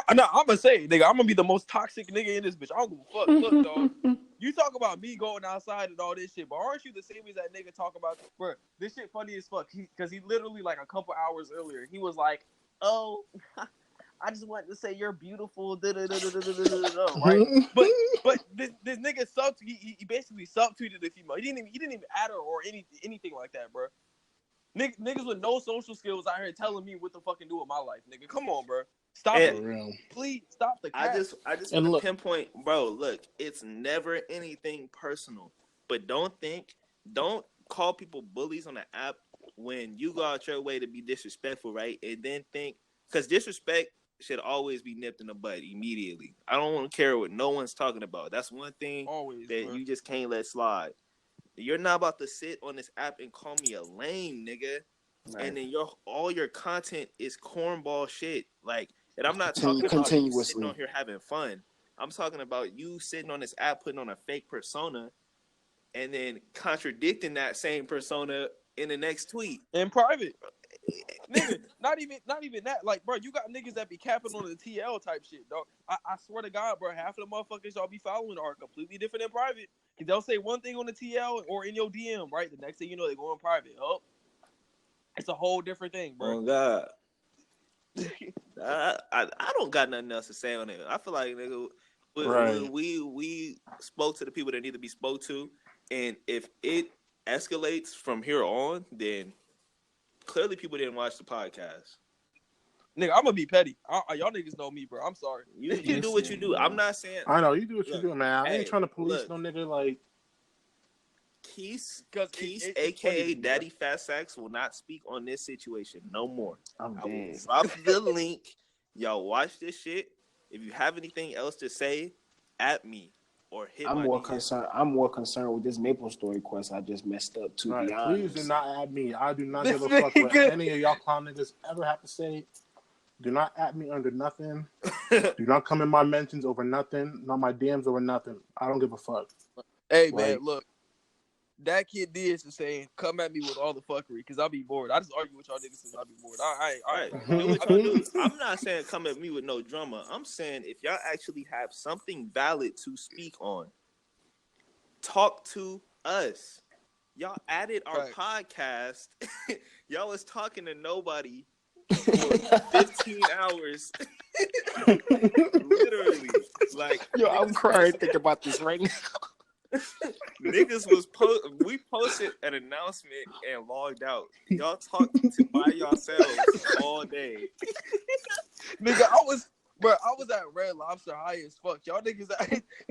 I'm gonna say, nigga, I'm gonna be the most toxic nigga in this bitch. I don't give a fuck. Look, dog, you talk about me going outside and all this shit, but aren't you the same as that nigga talk about, bro? This shit funny as fuck. Because he literally, like, a couple hours earlier, he was like, "Oh, I just wanted to say you're beautiful." Right? But this nigga he basically subtweeted the female. He didn't even add her or anything like that, bro. Niggas with no social skills out here telling me what to fucking do with my life, nigga. Come on, bro. Stop it. Please stop the cat. I just want to pinpoint, bro, look, it's never anything personal. But don't call people bullies on the app when you go out your way to be disrespectful, right? And then think, because disrespect should always be nipped in the bud immediately. I don't want to care what no one's talking about. That's one thing you just can't let slide. You're not about to sit on this app and call me a lame nigga, right. And then all your content is cornball shit. Like, and I'm not talking about you sitting on here having fun. I'm talking about you sitting on this app putting on a fake persona, and then contradicting that same persona in the next tweet in private. Nigga, not even that. Like, bro, you got niggas that be capping on the TL type shit, dog. I swear to God, bro, half of the motherfuckers y'all be following are completely different in private. Cause they'll say one thing on the TL or in your DM, right? The next thing you know, they go in private. Oh, it's a whole different thing, bro. Oh God, I don't got nothing else to say on it. I feel like, nigga, we spoke to the people that need to be spoke to, and if it escalates from here on, then clearly people didn't watch the podcast. Nigga, I'm gonna be petty. Y'all niggas know me, bro. I'm sorry. You do what you do. I'm not saying. I know you do what you do, man. I ain't trying to police no nigga like Keith, aka Daddy Fat Sacks, will not speak on this situation no more. I will drop the link. Y'all watch this shit. If you have anything else to say, at me or hit. I'm more concerned with this Maple Story quest I just messed up. To be honest, please do not add me. I do not give a fuck what any of y'all clown niggas ever have to say. Do not at me under nothing. Do not come in my mentions over nothing. Not my DMs over nothing. I don't give a fuck. Hey, man, look. That kid Deus is saying, come at me with all the fuckery, because I'll be bored. I just argue with y'all niggas since I'll be bored. All right. Do what y'all do. I'm not saying come at me with no drama. I'm saying if y'all actually have something valid to speak on, talk to us. Y'all added our podcast. Y'all was talking to nobody for 15 hours. Literally. Like, yo, I'm crying thinking about this right now. Niggas was we posted an announcement and logged out. Y'all talked to by yourselves all day. Nigga, I was at Red Lobster high as fuck. Y'all niggas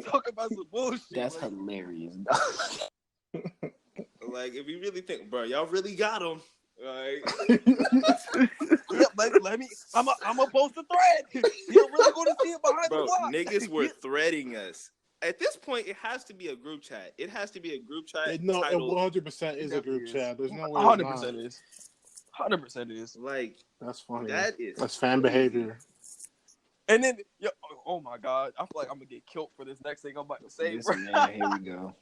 talking about some bullshit. That's hilarious. Like, if you really think, bro, y'all really got him. Like, let me. I'm gonna post a thread. You're really gonna see it behind the block. Niggas were threading us. At this point, it has to be a group chat. It has to be a group chat. No, it 100% is a group chat. There's no way. 100% is. 100% is. Like, that's funny. That's fan behavior. And then, oh my God, I feel like I'm gonna get killed for this next thing I'm about to say. Listen, man, here we go.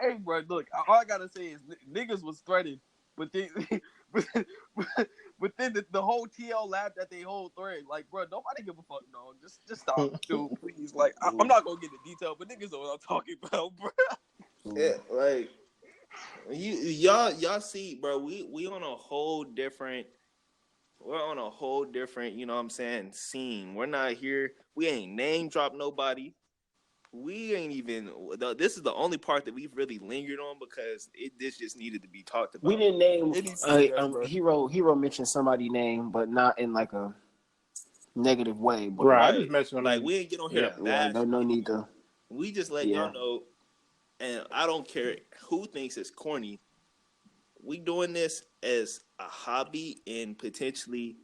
Hey, bro, look, all I gotta say is niggas was threatened, but then the whole TL laughed at the whole thread. Like, bro, nobody give a fuck, dog. Just stop, dude, please. Like, I'm not gonna get the detail, but niggas know what I'm talking about, bro. Yeah, like, y'all see, bro, we on a whole different. We're on a whole different, you know what I'm saying, scene. We're not here. We ain't name drop nobody. We ain't even. This is the only part that we've really lingered on because this just needed to be talked about. We didn't name. Hero mentioned somebody's name, but not in like a negative way. But Right. I Right. just mentioned. Like we ain't get on here to bash. no need to. We just let y'all know, and I don't care who thinks it's corny. We doing this as a hobby and potentially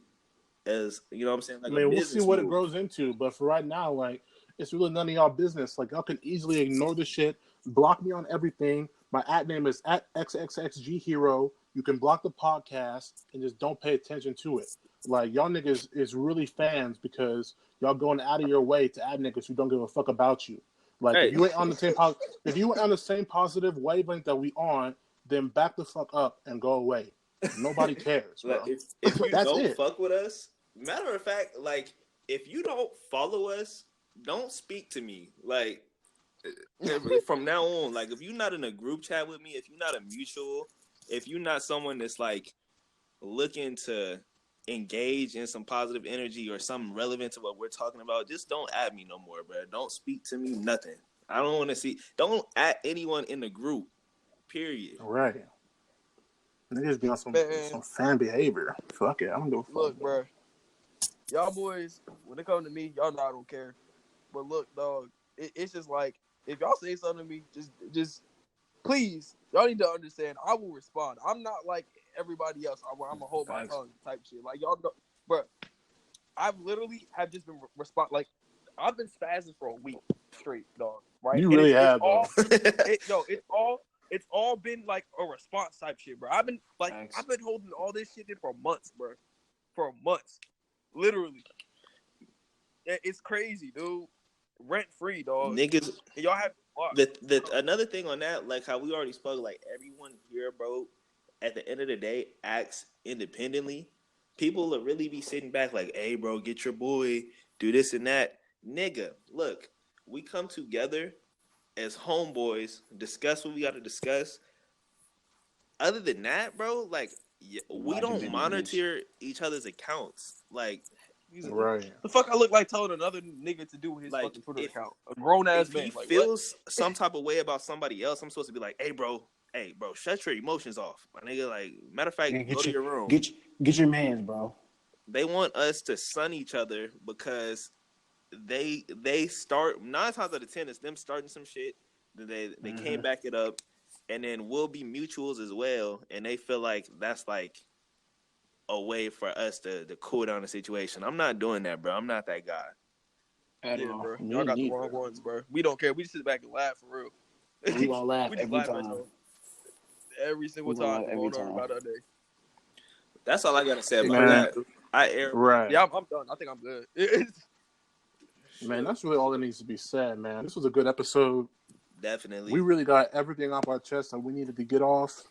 as, you know what I'm saying, like I mean, a we'll see business what it move. grows into, but for right now, like, it's really none of y'all business. Like, y'all can easily ignore the shit, block me on everything. My @name is @XXXGHero. You can block the podcast and just don't pay attention to it. Like, y'all niggas is really fans because y'all going out of your way to add niggas who don't give a fuck about you. Like, Hey. if you ain't on the same if you ain't on the same positive wavelength that we on, then back the fuck up and go away. Nobody cares, bro. Like if you That's don't it. fuck with us, matter of fact, like if you don't follow us, don't speak to me. Like from now on, like if you're not in a group chat with me, if you're not a mutual, if you're not someone that's like looking to engage in some positive energy or something relevant to what we're talking about, just don't add me no more, bro. Don't speak to me, nothing. I don't want to see. Don't add anyone in the group. Period. Right. Niggas be on some fan behavior. Fuck it. I don't give a fuck. Look, bro. Y'all boys, when it comes to me, y'all know I don't care. But look, dog, it's just like, if y'all say something to me, just please, y'all need to understand, I will respond. I'm not like everybody else where I'm going to hold my tongue type shit. Like, y'all know, bro, I've literally have just been like, I've been spazzing for a week straight, dog. Right? You really have, though. It's all been like a response type shit, bro. I've been holding all this shit in for months, bro. For months. Literally. It's crazy, dude. Rent free, dog. Niggas, and y'all have another thing on that, like how we already spoke, like everyone here, bro, at the end of the day acts independently. People will really be sitting back like, hey, bro, get your boy, do this and that. Nigga, look, we come together as homeboys, discuss what we got to discuss. Other than that, bro, like, we don't monitor each other's accounts. Like, right. The fuck I look like telling another nigga to do his fucking Twitter account? A grown ass man. If he like, feels some type of way about somebody else, I'm supposed to be like, hey, bro, shut your emotions off. My nigga, like, matter of fact, go to your room. Get your mans, bro. They want us to sun each other because they start 9 times out of 10 it's them starting some shit. They can't back it up, and then we'll be mutuals as well, and they feel like that's like a way for us to cool down the situation. I'm not doing that, bro. I'm not that guy. Bro. Y'all got the wrong ones, bro. We don't care. We just sit back and laugh for real. We gonna laugh we just every laugh time. Every single time. Every time. About our day. That's all I gotta say about that. Right. Yeah, I'm done. I think I'm good. Man, that's really all that needs to be said, man. This was a good episode. Definitely. We really got everything off our chest that we needed to get off.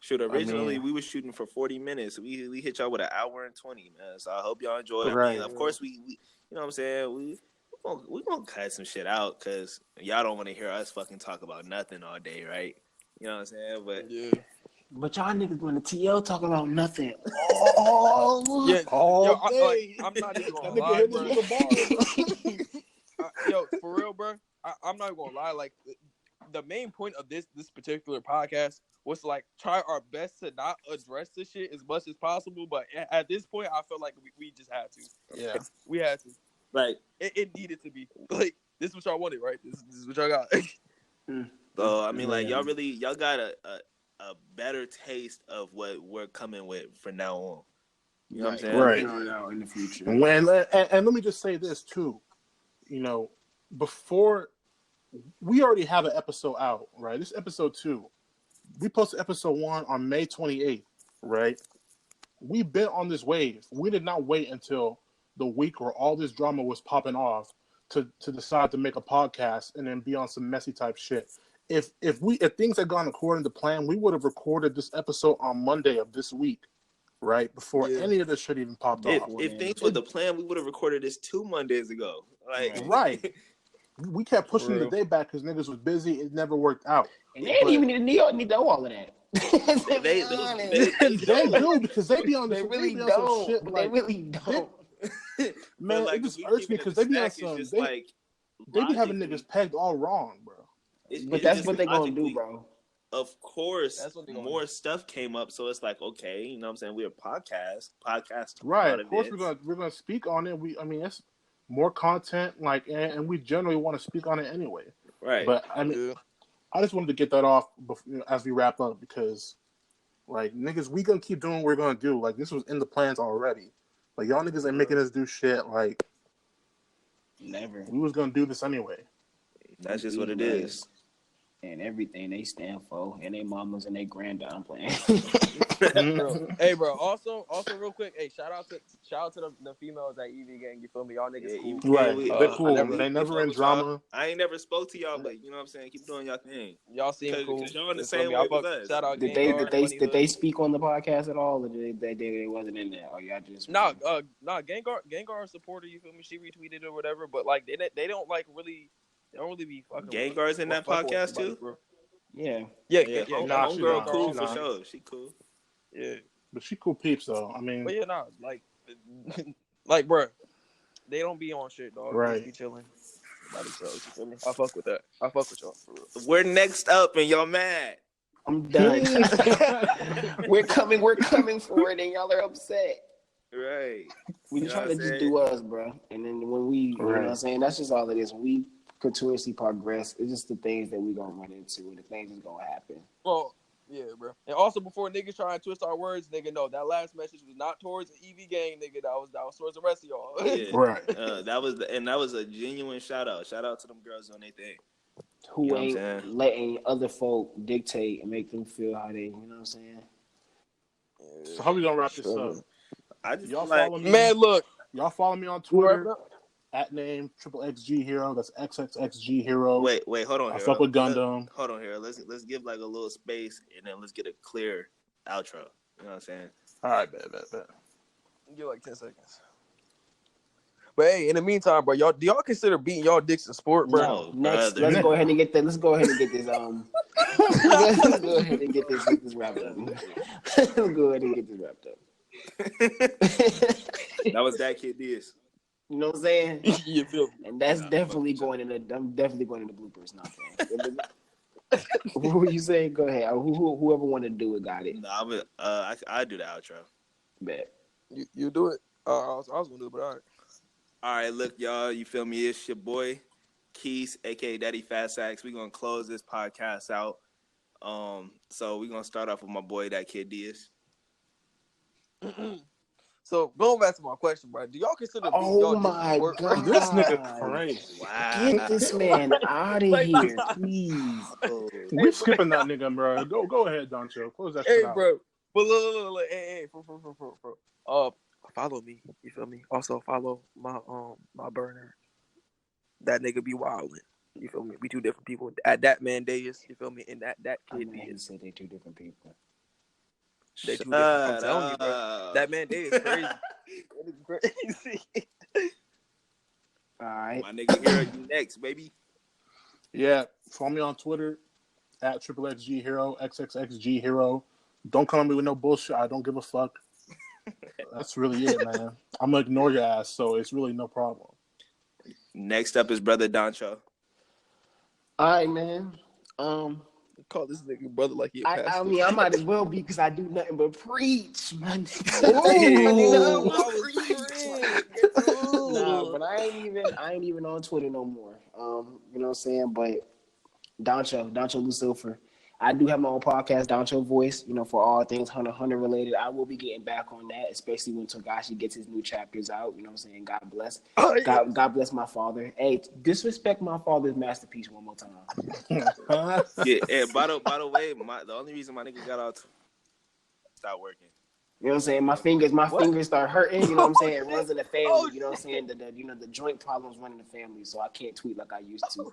Shoot, originally we were shooting for 40 minutes. We hit y'all with an hour and 20, man. So I hope y'all enjoyed it. Right. Of course, we you know what I'm saying? We gonna cut some shit out because y'all don't want to hear us fucking talk about nothing all day, right? You know what I'm saying? But But y'all niggas going to TL talking about nothing. All day. I'm not even gonna lie, bro. Yo, for real, bro. I'm not gonna lie. Like, the main point of this particular podcast was to, like, try our best to not address this shit as much as possible. But at this point, I feel like we just had to. Yeah, we had to. Like, it needed to be. Like, this is what y'all wanted, right? This is what y'all got. So I mean, like, y'all got a better taste of what we're coming with from now on. You know what I'm saying? Right. In the future. And let me just say this too. You know, before we already have an episode out, right? This is episode 2. We posted episode 1 on May 28th, right? We've been on this wave. We did not wait until the week where all this drama was popping off to decide to make a podcast and then be on some messy type shit. If things had gone according to plan, we would have recorded this episode on Monday of this week, right? Before any of this shit even popped off. If things were the plan, we would have recorded this 2 Mondays ago. Like, right. We kept pushing the day back because niggas was busy. It never worked out. And they didn't even need to know all of that. they do because they be on this. They really on don't. some shit, they really don't. Man, like, it just irks me because they be on some. They be having niggas pegged all wrong, bro. But that's what they gonna do, bro. of course, That's what they gonna more do. stuff came up. So it's like, okay, you know what I'm saying? We're a podcast Right. about Of course, events. we're gonna speak on it. It's more content, like, and we generally want to speak on it anyway. Right. But I mean, Yeah. I just wanted to get that off before, as we wrap up, because like niggas, we gonna keep doing what we're gonna do. Like this was in the plans already. Like y'all niggas ain't making us do shit. Like Never. we was gonna do this anyway. That's just what it is. And everything they stand for, and their mamas and their granddad. I'm playing. Bro. Hey, bro. Also, real quick. Hey, shout out to the females at EV Gang. You feel me? Y'all niggas cool. Right. They're cool. never- They never in drama. I ain't never spoke to y'all, but you know what I'm saying? Keep doing y'all thing. Y'all seem cool. Because y'all in the You feel same me? way with us. Shout out Did Gengar, they speak on the podcast at all, or they wasn't in there? Or y'all just Gengar supporter. You feel me? She retweeted or whatever, but like they don't like really. They don't really be fucking. Gengar's in that podcast too. Bro. Yeah. Nah, she Homegirl not. cool She for not. sure. She cool. Yeah, But she cool peeps though. I mean, but yeah, nah, like, bro, they don't be on shit, dog. Right. They be chilling by themselves. You feel me? I fuck with that. I fuck with y'all for real. We're next up, and y'all mad. I'm done. We're coming for it, and y'all are upset. Right. We You know trying what to I'm just do us, bro. And then when we, you know what I'm saying, that's just all it is. When we continuously progress, it's just the things that we gonna run into, and the things that's gonna happen. Well, yeah, bro. And also, before niggas try and twist our words, nigga, no, that last message was not towards the EV gang, nigga. That was towards the rest of y'all. Yeah. Right. That was a genuine shout out. Shout out to them girls on their thing. Who You know what I'm ain't saying? letting other folk dictate and make them feel how they, you know what I'm saying? So how we gonna wrap this up? I just Y'all feel like follow me. Man, look. Y'all follow me on You wrapping Twitter up? at name XXG Hero. That's XXXG Hero. wait, hold on I here. fuck with Gundam. Hold on here. Let's give like a little space, and then let's get a clear outro. You know what I'm saying? All right, bet. Give like 10 seconds. But hey, in the meantime, bro, do y'all consider beating y'all dicks a sport, bro? No. Next, brother. let's go ahead and get that. Let's go ahead and get this. Let's go ahead and get this wrapped up. Let's go ahead and get this wrapped up. That was that kid Deus. You know what I'm saying? You feel me? And that's definitely going in the. I'm definitely going in the bloopers. Not saying. What were you saying? Go ahead. Whoever wanted to do it got it. No, I do the outro. Bet. You do it. I was gonna do it, but all right. All right, look, y'all. You feel me? It's your boy Keys, aka Daddy Fat Sacks. We're gonna close this podcast out. So we're gonna start off with my boy, that kid Deus. So going back to my question, bro, do y'all consider beating Oh y'all my dicks a sport, bro? God. This nigga crazy. Wow. Get this man out of Like, here, nah. please. We skipping that nigga, bro. Go ahead, Doncho. Close that Hey, shit out. bro. But look, hey, bro. Follow me. You feel me? Also follow my burner. That nigga be wildin'. You feel me? We two different people. At that man Deus, you feel me? And that I kid know you Deus. said they two different people. They two different. I'm telling you, bro. That man Deus crazy. That nigga crazy. All right. My nigga here, you next, baby. Yeah, follow me on Twitter at XXXG Hero, XXXG Hero. Don't come at me with no bullshit. I don't give a fuck. That's really it, man. I'm gonna ignore your ass, so it's really no problem. Next up is brother Doncho. All right, man. Call this nigga brother like he a I pastor. mean, I might as well be because I do nothing but preach, man. Ooh, Nah, but I ain't even on Twitter no more. You know what I'm saying? But Doncho Lucifer. I do have my own podcast, Doncho Voice, you know, for all things Hunter related. I will be getting back on that, especially when Togashi gets his new chapters out. You know what I'm saying? God bless. Oh, yeah. God bless my father. Hey, disrespect my father's masterpiece one more time. Yeah, and by the way, the only reason my nigga got out stop working. You know what I'm saying? My fingers start hurting. You know what I'm saying? It runs in the family. You know what I'm saying? The joint problems run in the family, so I can't tweet like I used to.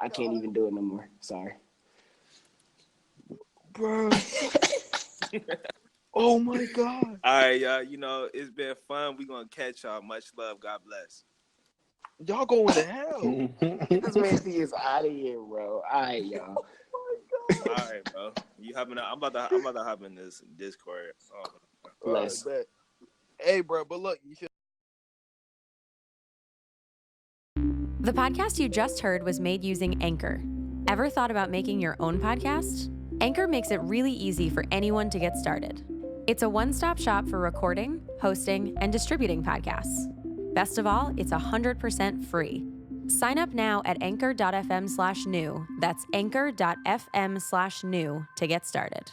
I can't even do it no more. Sorry. Bro. Oh my God. All right, y'all. You know, it's been fun. We gonna catch y'all. Much love. God bless. Y'all going to hell. This man is out of here, bro. All right, y'all. All right, bro. You hopping out? I'm about to hop in this Discord. Bless. Right, hey, bro, but look, you should. The podcast you just heard was made using Anchor. Ever thought about making your own podcast? Anchor makes it really easy for anyone to get started. It's a one-stop shop for recording, hosting, and distributing podcasts. Best of all, it's 100% free. Sign up now at anchor.fm/new. That's anchor.fm/new to get started.